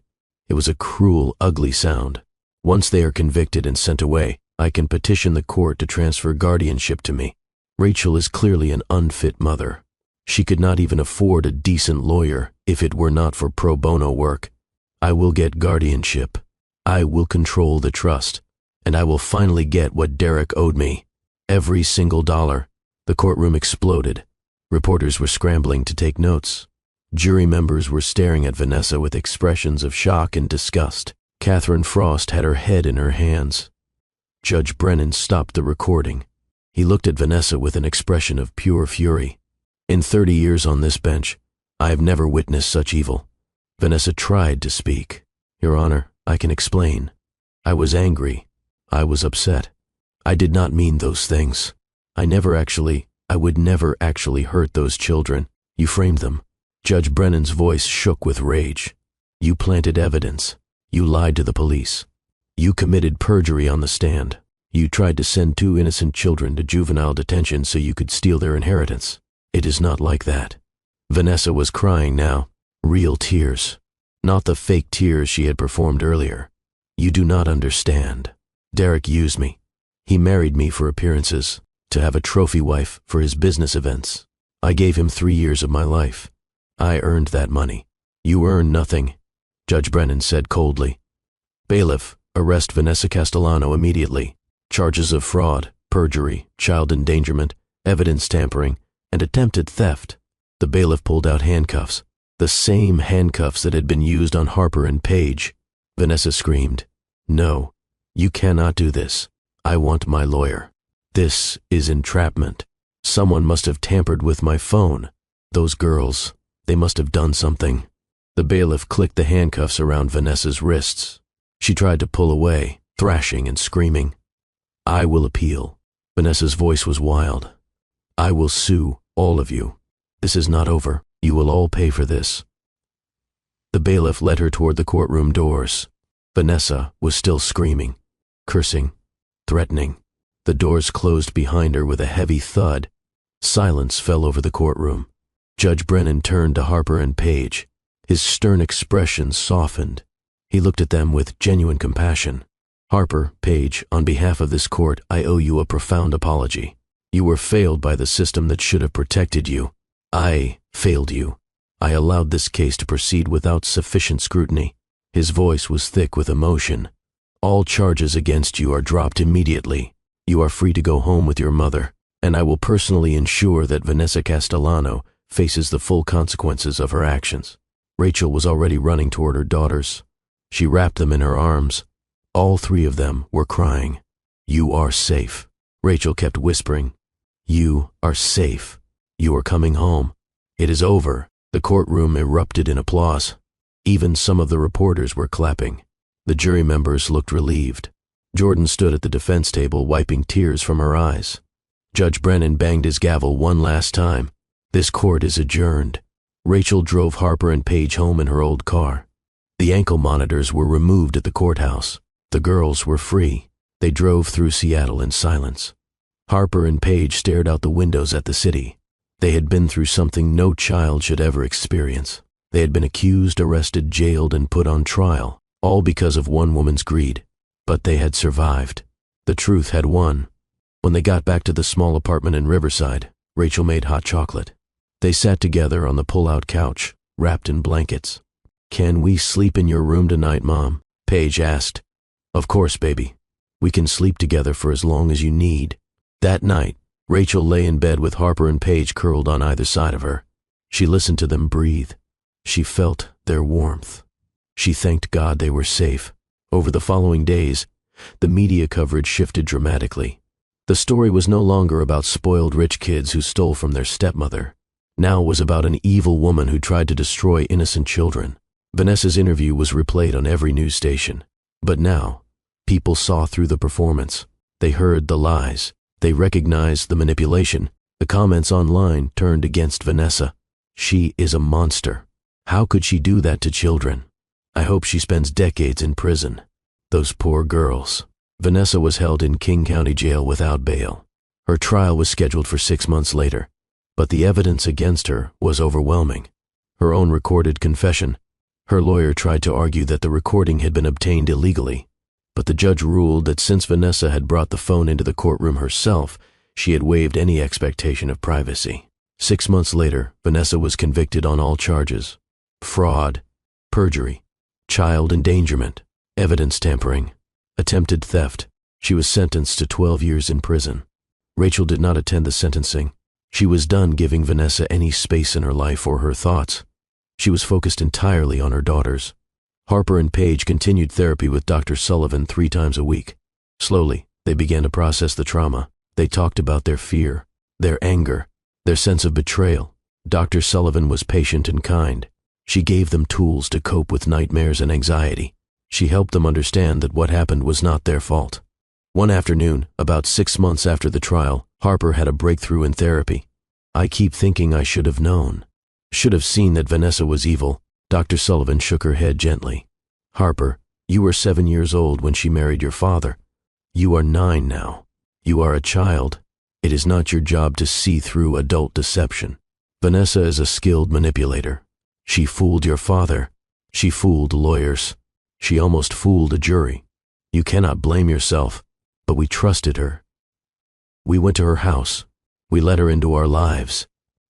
It was a cruel, ugly sound. "Once they are convicted and sent away, I can petition the court to transfer guardianship to me. Rachel is clearly an unfit mother. She could not even afford a decent lawyer if it were not for pro bono work. I will get guardianship. I will control the trust. And I will finally get what Derek owed me. Every single dollar." The courtroom exploded. Reporters were scrambling to take notes. Jury members were staring at Vanessa with expressions of shock and disgust. Catherine Frost had her head in her hands. Judge Brennan stopped the recording. He looked at Vanessa with an expression of pure fury. "In 30 years on this bench, I have never witnessed such evil." Vanessa tried to speak. "Your Honor, I can explain. I was angry. I was upset. I did not mean those things. I would never actually hurt those children. You framed them." Judge Brennan's voice shook with rage. "You planted evidence. You lied to the police. You committed perjury on the stand. You tried to send 2 innocent children to juvenile detention so you could steal their inheritance. It is not like that." Vanessa was crying now. Real tears. Not the fake tears she had performed earlier. "You do not understand. Derek used me. He married me for appearances, to have a trophy wife for his business events. I gave him 3 years of my life. I earned that money. You earn nothing," Judge Brennan said coldly. "Bailiff, arrest Vanessa Castellano immediately. Charges of fraud, perjury, child endangerment, evidence tampering, and attempted theft." The bailiff pulled out handcuffs, the same handcuffs that had been used on Harper and Paige. Vanessa screamed, "No, you cannot do this. I want my lawyer. This is entrapment. Someone must have tampered with my phone. Those girls, they must have done something." The bailiff clicked the handcuffs around Vanessa's wrists. She tried to pull away, thrashing and screaming. "I will appeal." Vanessa's voice was wild. "I will sue all of you. This is not over. You will all pay for this." The bailiff led her toward the courtroom doors. Vanessa was still screaming, cursing, threatening. The doors closed behind her with a heavy thud. Silence fell over the courtroom. Judge Brennan turned to Harper and Paige. His stern expression softened. He looked at them with genuine compassion. "Harper, Paige, on behalf of this court, I owe you a profound apology. You were failed by the system that should have protected you. I failed you. I allowed this case to proceed without sufficient scrutiny." His voice was thick with emotion. "All charges against you are dropped immediately. You are free to go home with your mother, and I will personally ensure that Vanessa Castellano faces the full consequences of her actions." Rachel was already running toward her daughters. She wrapped them in her arms. All 3 of them were crying. "You are safe." Rachel kept whispering, "You are safe. You are coming home. It is over." The courtroom erupted in applause. Even some of the reporters were clapping. The jury members looked relieved. Jordan stood at the defense table wiping tears from her eyes. Judge Brennan banged his gavel one last time. "This court is adjourned." Rachel drove Harper and Paige home in her old car. The ankle monitors were removed at the courthouse. The girls were free. They drove through Seattle in silence. Harper and Paige stared out the windows at the city. They had been through something no child should ever experience. They had been accused, arrested, jailed, and put on trial, all because of one woman's greed. But they had survived. The truth had won. When they got back to the small apartment in Riverside, Rachel made hot chocolate. They sat together on the pull-out couch, wrapped in blankets. "Can we sleep in your room tonight, Mom?" Paige asked. "Of course, baby. We can sleep together for as long as you need." That night, Rachel lay in bed with Harper and Paige curled on either side of her. She listened to them breathe. She felt their warmth. She thanked God they were safe. Over the following days, the media coverage shifted dramatically. The story was no longer about spoiled rich kids who stole from their stepmother. Now it was about an evil woman who tried to destroy innocent children. Vanessa's interview was replayed on every news station. But now, people saw through the performance. They heard the lies. They recognized the manipulation. The comments online turned against Vanessa. She is a monster. How could she do that to children? I hope she spends decades in prison. Those poor girls. Vanessa was held in King County Jail without bail. Her trial was scheduled for 6 months later, but the evidence against her was overwhelming. Her own recorded confession. Her lawyer tried to argue that the recording had been obtained illegally, but the judge ruled that since Vanessa had brought the phone into the courtroom herself, she had waived any expectation of privacy. 6 months later, Vanessa was convicted on all charges: fraud, perjury, child endangerment, evidence tampering, attempted theft. She was sentenced to 12 years in prison. Rachel did not attend the sentencing. She was done giving Vanessa any space in her life or her thoughts. She was focused entirely on her daughters. Harper and Paige continued therapy with Dr. Sullivan 3 times a week. Slowly, they began to process the trauma. They talked about their fear, their anger, their sense of betrayal. Dr. Sullivan was patient and kind. She gave them tools to cope with nightmares and anxiety. She helped them understand that what happened was not their fault. One afternoon, about 6 months after the trial, Harper had a breakthrough in therapy. "I keep thinking I should have known. Should have seen that Vanessa was evil." Dr. Sullivan shook her head gently. "Harper, you were 7 years old when she married your father. You are 9 now. You are a child. It is not your job to see through adult deception. Vanessa is a skilled manipulator. She fooled your father. She fooled lawyers. She almost fooled a jury. You cannot blame yourself, but we trusted her. We went to her house. We let her into our lives.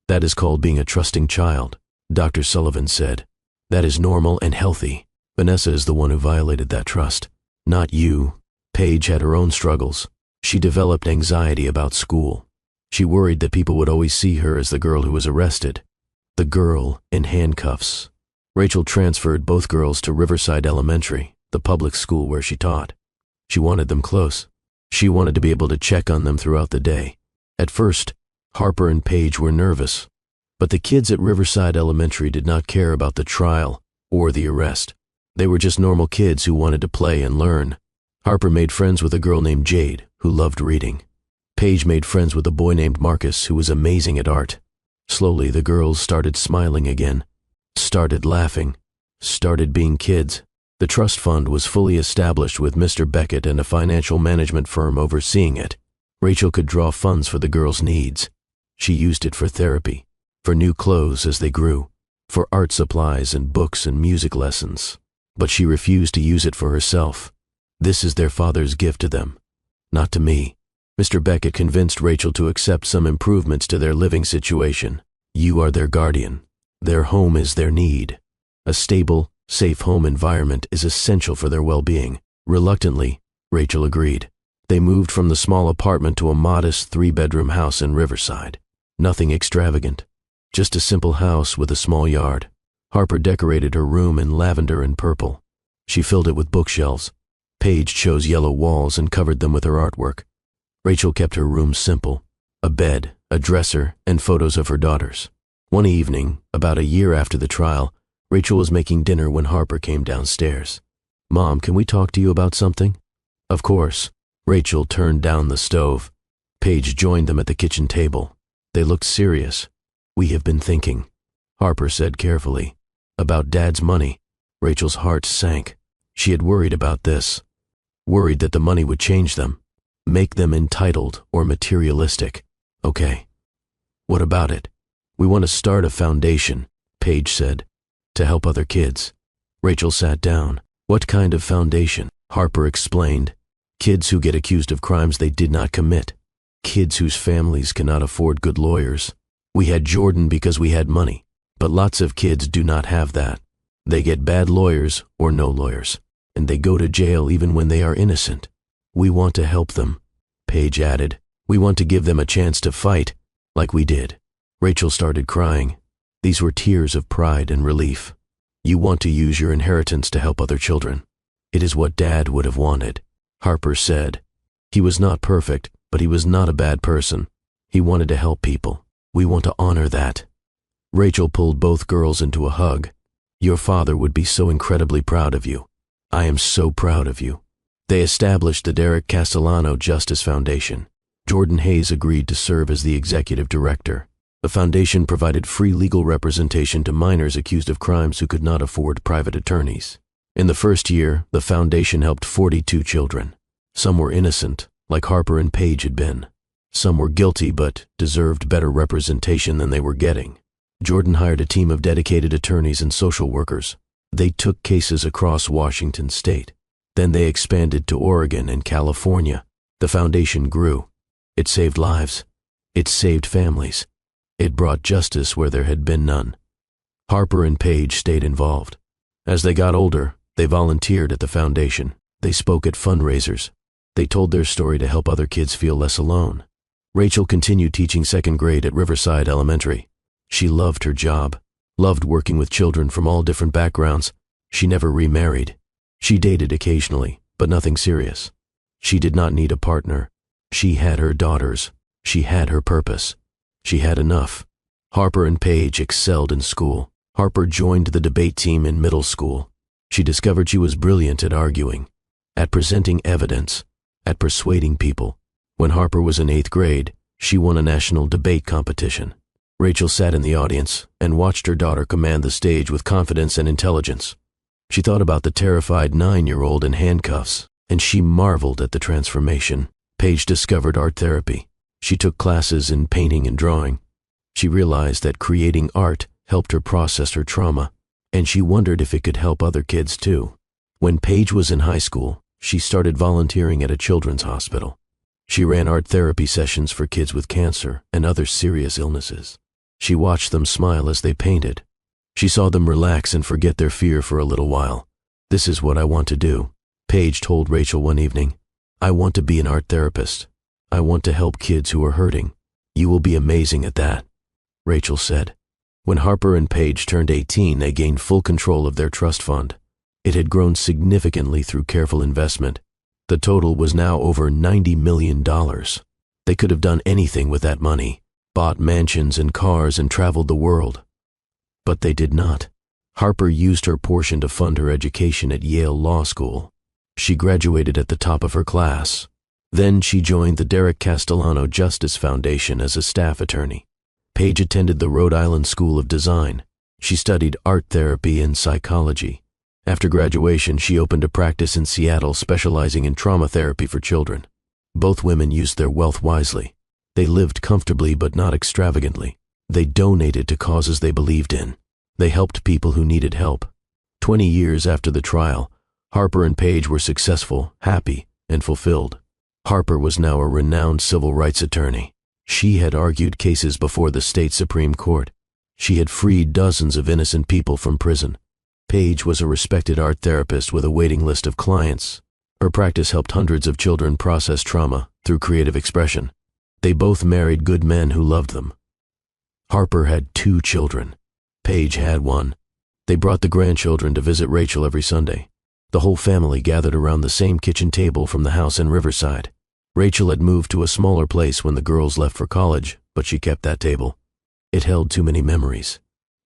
That is called being a trusting child," Dr. Sullivan said. "That is normal and healthy. Vanessa is the one who violated that trust, not you." Paige had her own struggles. She developed anxiety about school. She worried that people would always see her as the girl who was arrested, the girl in handcuffs. Rachel transferred both girls to Riverside Elementary, the public school where she taught. She wanted them close. She wanted to be able to check on them throughout the day. At first, Harper and Paige were nervous, but the kids at Riverside Elementary did not care about the trial or the arrest. They were just normal kids who wanted to play and learn. Harper made friends with a girl named Jade, who loved reading. Paige made friends with a boy named Marcus, who was amazing at art. Slowly, the girls started smiling again, started laughing, started being kids. The trust fund was fully established with Mr. Beckett and a financial management firm overseeing it. Rachel could draw funds for the girls' needs. She used it for therapy, for new clothes as they grew, for art supplies and books and music lessons. But she refused to use it for herself. This is their father's gift to them, not to me. Mr. Beckett convinced Rachel to accept some improvements to their living situation. You are their guardian. Their home is their need. A stable, safe home environment is essential for their well-being. Reluctantly, Rachel agreed. They moved from the small apartment to a modest 3-bedroom house in Riverside. Nothing extravagant, just a simple house with a small yard. Harper decorated her room in lavender and purple. She filled it with bookshelves. Paige chose yellow walls and covered them with her artwork. Rachel kept her room simple: a bed, a dresser, and photos of her daughters. One evening, about a year after the trial, Rachel was making dinner when Harper came downstairs. "Mom, can we talk to you about something?" "Of course." Rachel turned down the stove. Paige joined them at the kitchen table. They looked serious. "We have been thinking," Harper said carefully, "about Dad's money." Rachel's heart sank. She had worried about this, worried that the money would change them, make them entitled or materialistic. "Okay. What about it?" "We want to start a foundation," Paige said. To help other kids. Rachel sat down. What kind of foundation? Harper explained. Kids who get accused of crimes they did not commit. Kids whose families cannot afford good lawyers. We had Jordan because we had money, but lots of kids do not have that. They get bad lawyers or no lawyers, and they go to jail even when they are innocent. We want to help them. Paige added, we want to give them a chance to fight, like we did. Rachel started crying. These were tears of pride and relief. You want to use your inheritance to help other children. It is what Dad would have wanted, Harper said. He was not perfect, but he was not a bad person. He wanted to help people. We want to honor that. Rachel pulled both girls into a hug. Your father would be so incredibly proud of you. I am so proud of you. They established the Derek Castellano Justice Foundation. Jordan Hayes agreed to serve as the executive director. The foundation provided free legal representation to minors accused of crimes who could not afford private attorneys. In the first year, the foundation helped 42 children. Some were innocent, like Harper and Paige had been. Some were guilty but deserved better representation than they were getting. Jordan hired a team of dedicated attorneys and social workers. They took cases across Washington state. Then they expanded to Oregon and California. The foundation grew. It saved lives. It saved families. It brought justice where there had been none. Harper and Paige stayed involved. As they got older, they volunteered at the foundation. They spoke at fundraisers. They told their story to help other kids feel less alone. Rachel continued teaching second grade at Riverside Elementary. She loved her job, loved working with children from all different backgrounds. She never remarried. She dated occasionally, but nothing serious. She did not need a partner. She had her daughters. She had her purpose. She had enough. Harper and Paige excelled in school. Harper joined the debate team in middle school. She discovered she was brilliant at arguing, at presenting evidence, at persuading people. When Harper was in 8th grade, she won a national debate competition. Rachel sat in the audience and watched her daughter command the stage with confidence and intelligence. She thought about the terrified 9-year-old in handcuffs, and she marveled at the transformation. Paige discovered art therapy. She took classes in painting and drawing. She realized that creating art helped her process her trauma, and she wondered if it could help other kids too. When Paige was in high school, she started volunteering at a children's hospital. She ran art therapy sessions for kids with cancer and other serious illnesses. She watched them smile as they painted. She saw them relax and forget their fear for a little while. This is what I want to do, Paige told Rachel one evening. I want to be an art therapist. I want to help kids who are hurting. You will be amazing at that, Rachel said. When Harper and Paige turned 18, they gained full control of their trust fund. It had grown significantly through careful investment. The total was now over $90 million. They could have done anything with that money, bought mansions and cars and traveled the world. But they did not. Harper used her portion to fund her education at Yale Law School. She graduated at the top of her class. Then she joined the Derek Castellano Justice Foundation as a staff attorney. Paige attended the Rhode Island School of Design. She studied art therapy and psychology. After graduation, she opened a practice in Seattle specializing in trauma therapy for children. Both women used their wealth wisely. They lived comfortably but not extravagantly. They donated to causes they believed in. They helped people who needed help. 20 years after the trial, Harper and Paige were successful, happy, and fulfilled. Harper was now a renowned civil rights attorney. She had argued cases before the state Supreme Court. She had freed dozens of innocent people from prison. Paige was a respected art therapist with a waiting list of clients. Her practice helped hundreds of children process trauma through creative expression. They both married good men who loved them. Harper had 2 children. Paige had 1. They brought the grandchildren to visit Rachel every Sunday. The whole family gathered around the same kitchen table from the house in Riverside. Rachel had moved to a smaller place when the girls left for college, but she kept that table. It held too many memories.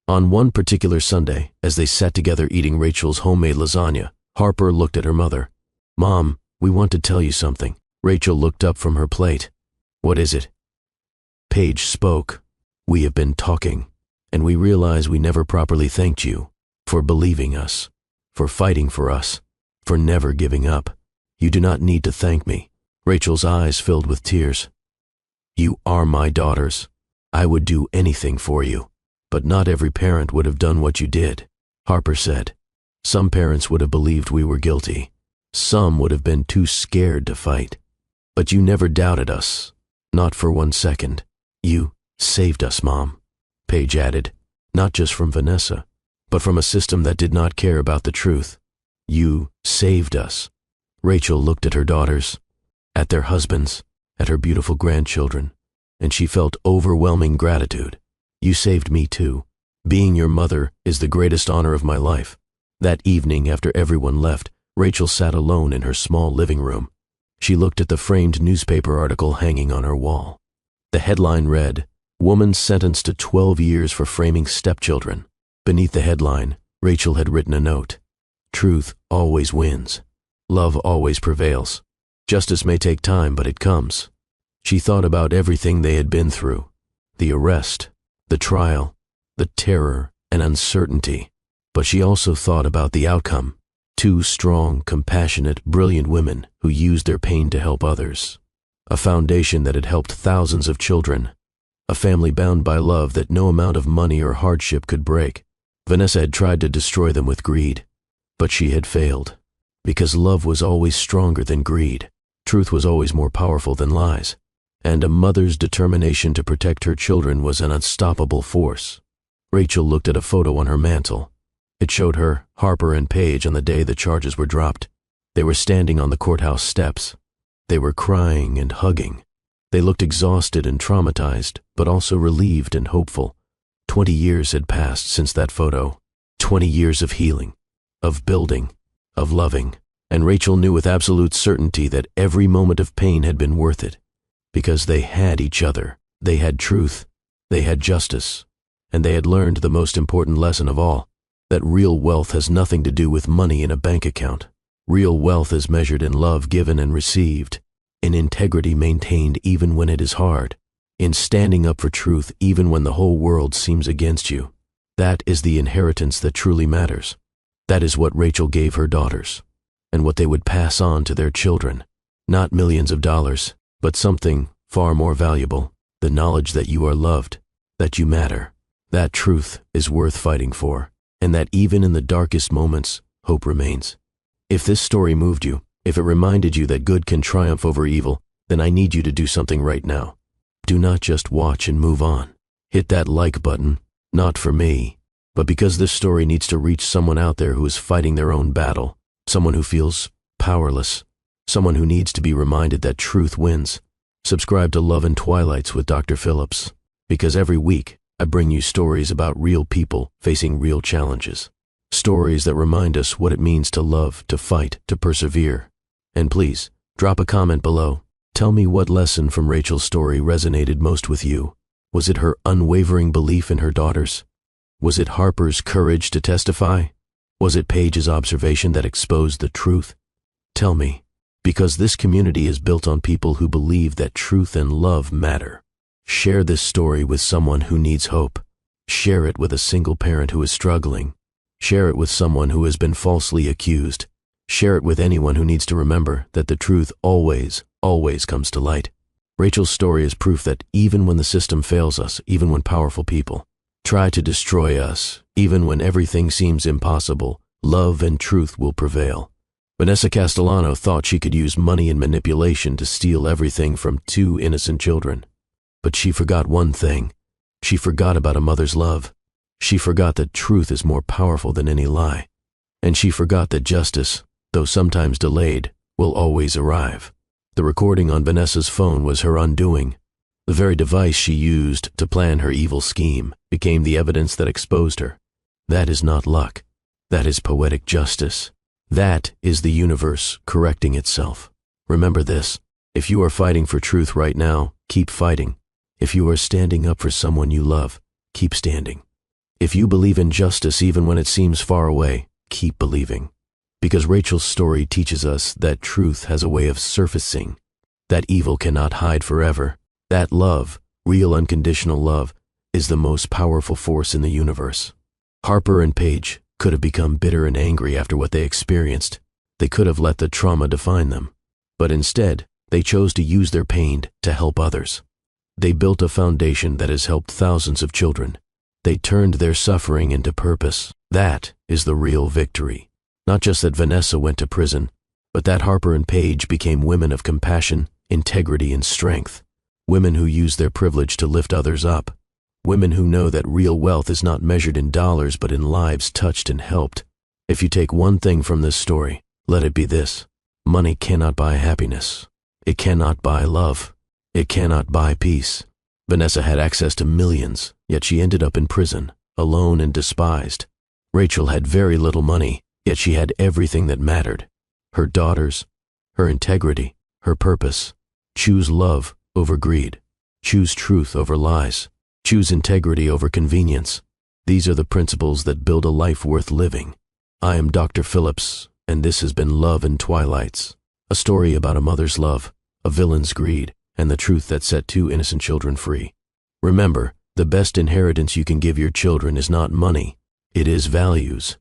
On one particular Sunday, as they sat together eating Rachel's homemade lasagna, Harper looked at her mother. "Mom, we want to tell you something." Rachel looked up from her plate. "What is it?" Paige spoke. "We have been talking, and we realize we never properly thanked you for believing us, for fighting for us, for never giving up. You do not need to thank me." Rachel's eyes filled with tears. "You are my daughters. I would do anything for you, but not every parent would have done what you did." Harper said. Some parents would have believed we were guilty. Some would have been too scared to fight. But you never doubted us. Not for 1 second. You saved us, Mom. Paige added, not just from Vanessa, but from a system that did not care about the truth. You saved us. Rachel looked at her daughters, at their husbands, at her beautiful grandchildren, and she felt overwhelming gratitude. You saved me too. Being your mother is the greatest honor of my life. That evening, after everyone left, Rachel sat alone in her small living room. She looked at the framed newspaper article hanging on her wall. The headline read, "Woman sentenced to 12 years for framing stepchildren." Beneath the headline, Rachel had written a note. Truth always wins. Love always prevails. Justice may take time, but it comes. She thought about everything they had been through. The arrest, the trial, the terror and uncertainty. But she also thought about the outcome. 2 strong, compassionate, brilliant women who used their pain to help others. A foundation that had helped thousands of children. A family bound by love that no amount of money or hardship could break. Vanessa had tried to destroy them with greed, but she had failed. Because love was always stronger than greed. Truth was always more powerful than lies. And a mother's determination to protect her children was an unstoppable force. Rachel looked at a photo on her mantle. It showed her, Harper, and Paige on the day the charges were dropped. They were standing on the courthouse steps. They were crying and hugging. They looked exhausted and traumatized, but also relieved and hopeful. 20 years had passed since that photo. 20 years of healing, of building, of loving. And Rachel knew with absolute certainty that every moment of pain had been worth it. Because they had each other. They had truth. They had justice. And they had learned the most important lesson of all. That real wealth has nothing to do with money in a bank account. Real wealth is measured in love given and received, in integrity maintained even when it is hard, in standing up for truth even when the whole world seems against you. That is the inheritance that truly matters. That is what Rachel gave her daughters, and what they would pass on to their children. Not millions of dollars, but something far more valuable, the knowledge that you are loved, that you matter. That truth is worth fighting for. And that even in the darkest moments, hope remains. If this story moved you, if it reminded you that good can triumph over evil, then I need you to do something right now. Do not just watch and move on. Hit that like button, not for me, but because this story needs to reach someone out there who is fighting their own battle, someone who feels powerless, someone who needs to be reminded that truth wins. Subscribe to Love in Twilights with Dr. Phillips, because every week, I bring you stories about real people facing real challenges. Stories that remind us what it means to love, to fight, to persevere. And please, drop a comment below. Tell me what lesson from Rachel's story resonated most with you. Was it her unwavering belief in her daughters? Was it Harper's courage to testify? Was it Paige's observation that exposed the truth? Tell me, because this community is built on people who believe that truth and love matter. Share this story with someone who needs hope. Share it with a single parent who is struggling. Share it with someone who has been falsely accused. Share it with anyone who needs to remember that the truth always, always comes to light. Rachel's story is proof that even when the system fails us, even when powerful people try to destroy us, even when everything seems impossible, love and truth will prevail. Vanessa Castellano thought she could use money and manipulation to steal everything from 2 innocent children. But she forgot one thing. She forgot about a mother's love. She forgot that truth is more powerful than any lie. And she forgot that justice, though sometimes delayed, will always arrive. The recording on Vanessa's phone was her undoing. The very device she used to plan her evil scheme became the evidence that exposed her. That is not luck. That is poetic justice. That is the universe correcting itself. Remember this. If you are fighting for truth right now, keep fighting. If you are standing up for someone you love, keep standing. If you believe in justice even when it seems far away, keep believing. Because Rachel's story teaches us that truth has a way of surfacing, that evil cannot hide forever, that love, real unconditional love, is the most powerful force in the universe. Harper and Paige could have become bitter and angry after what they experienced. They could have let the trauma define them. But instead, they chose to use their pain to help others. They built a foundation that has helped thousands of children. They turned their suffering into purpose. That is the real victory. Not just that Vanessa went to prison, but that Harper and Paige became women of compassion, integrity, and strength. Women who use their privilege to lift others up. Women who know that real wealth is not measured in dollars but in lives touched and helped. If you take one thing from this story, let it be this. Money cannot buy happiness. It cannot buy love. It cannot buy peace. Vanessa had access to millions, yet she ended up in prison, alone and despised. Rachel had very little money, yet she had everything that mattered. Her daughters, her integrity, her purpose. Choose love over greed. Choose truth over lies. Choose integrity over convenience. These are the principles that build a life worth living. I am Dr. Phillips, and this has been Love in Twilights, a story about a mother's love, a villain's greed, and the truth that set two innocent children free. Remember, the best inheritance you can give your children is not money. It is values.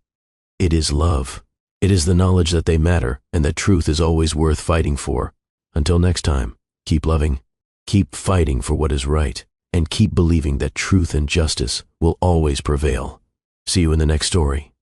It is love. It is the knowledge that they matter and that truth is always worth fighting for. Until next time, keep loving, keep fighting for what is right, and keep believing that truth and justice will always prevail. See you in the next story.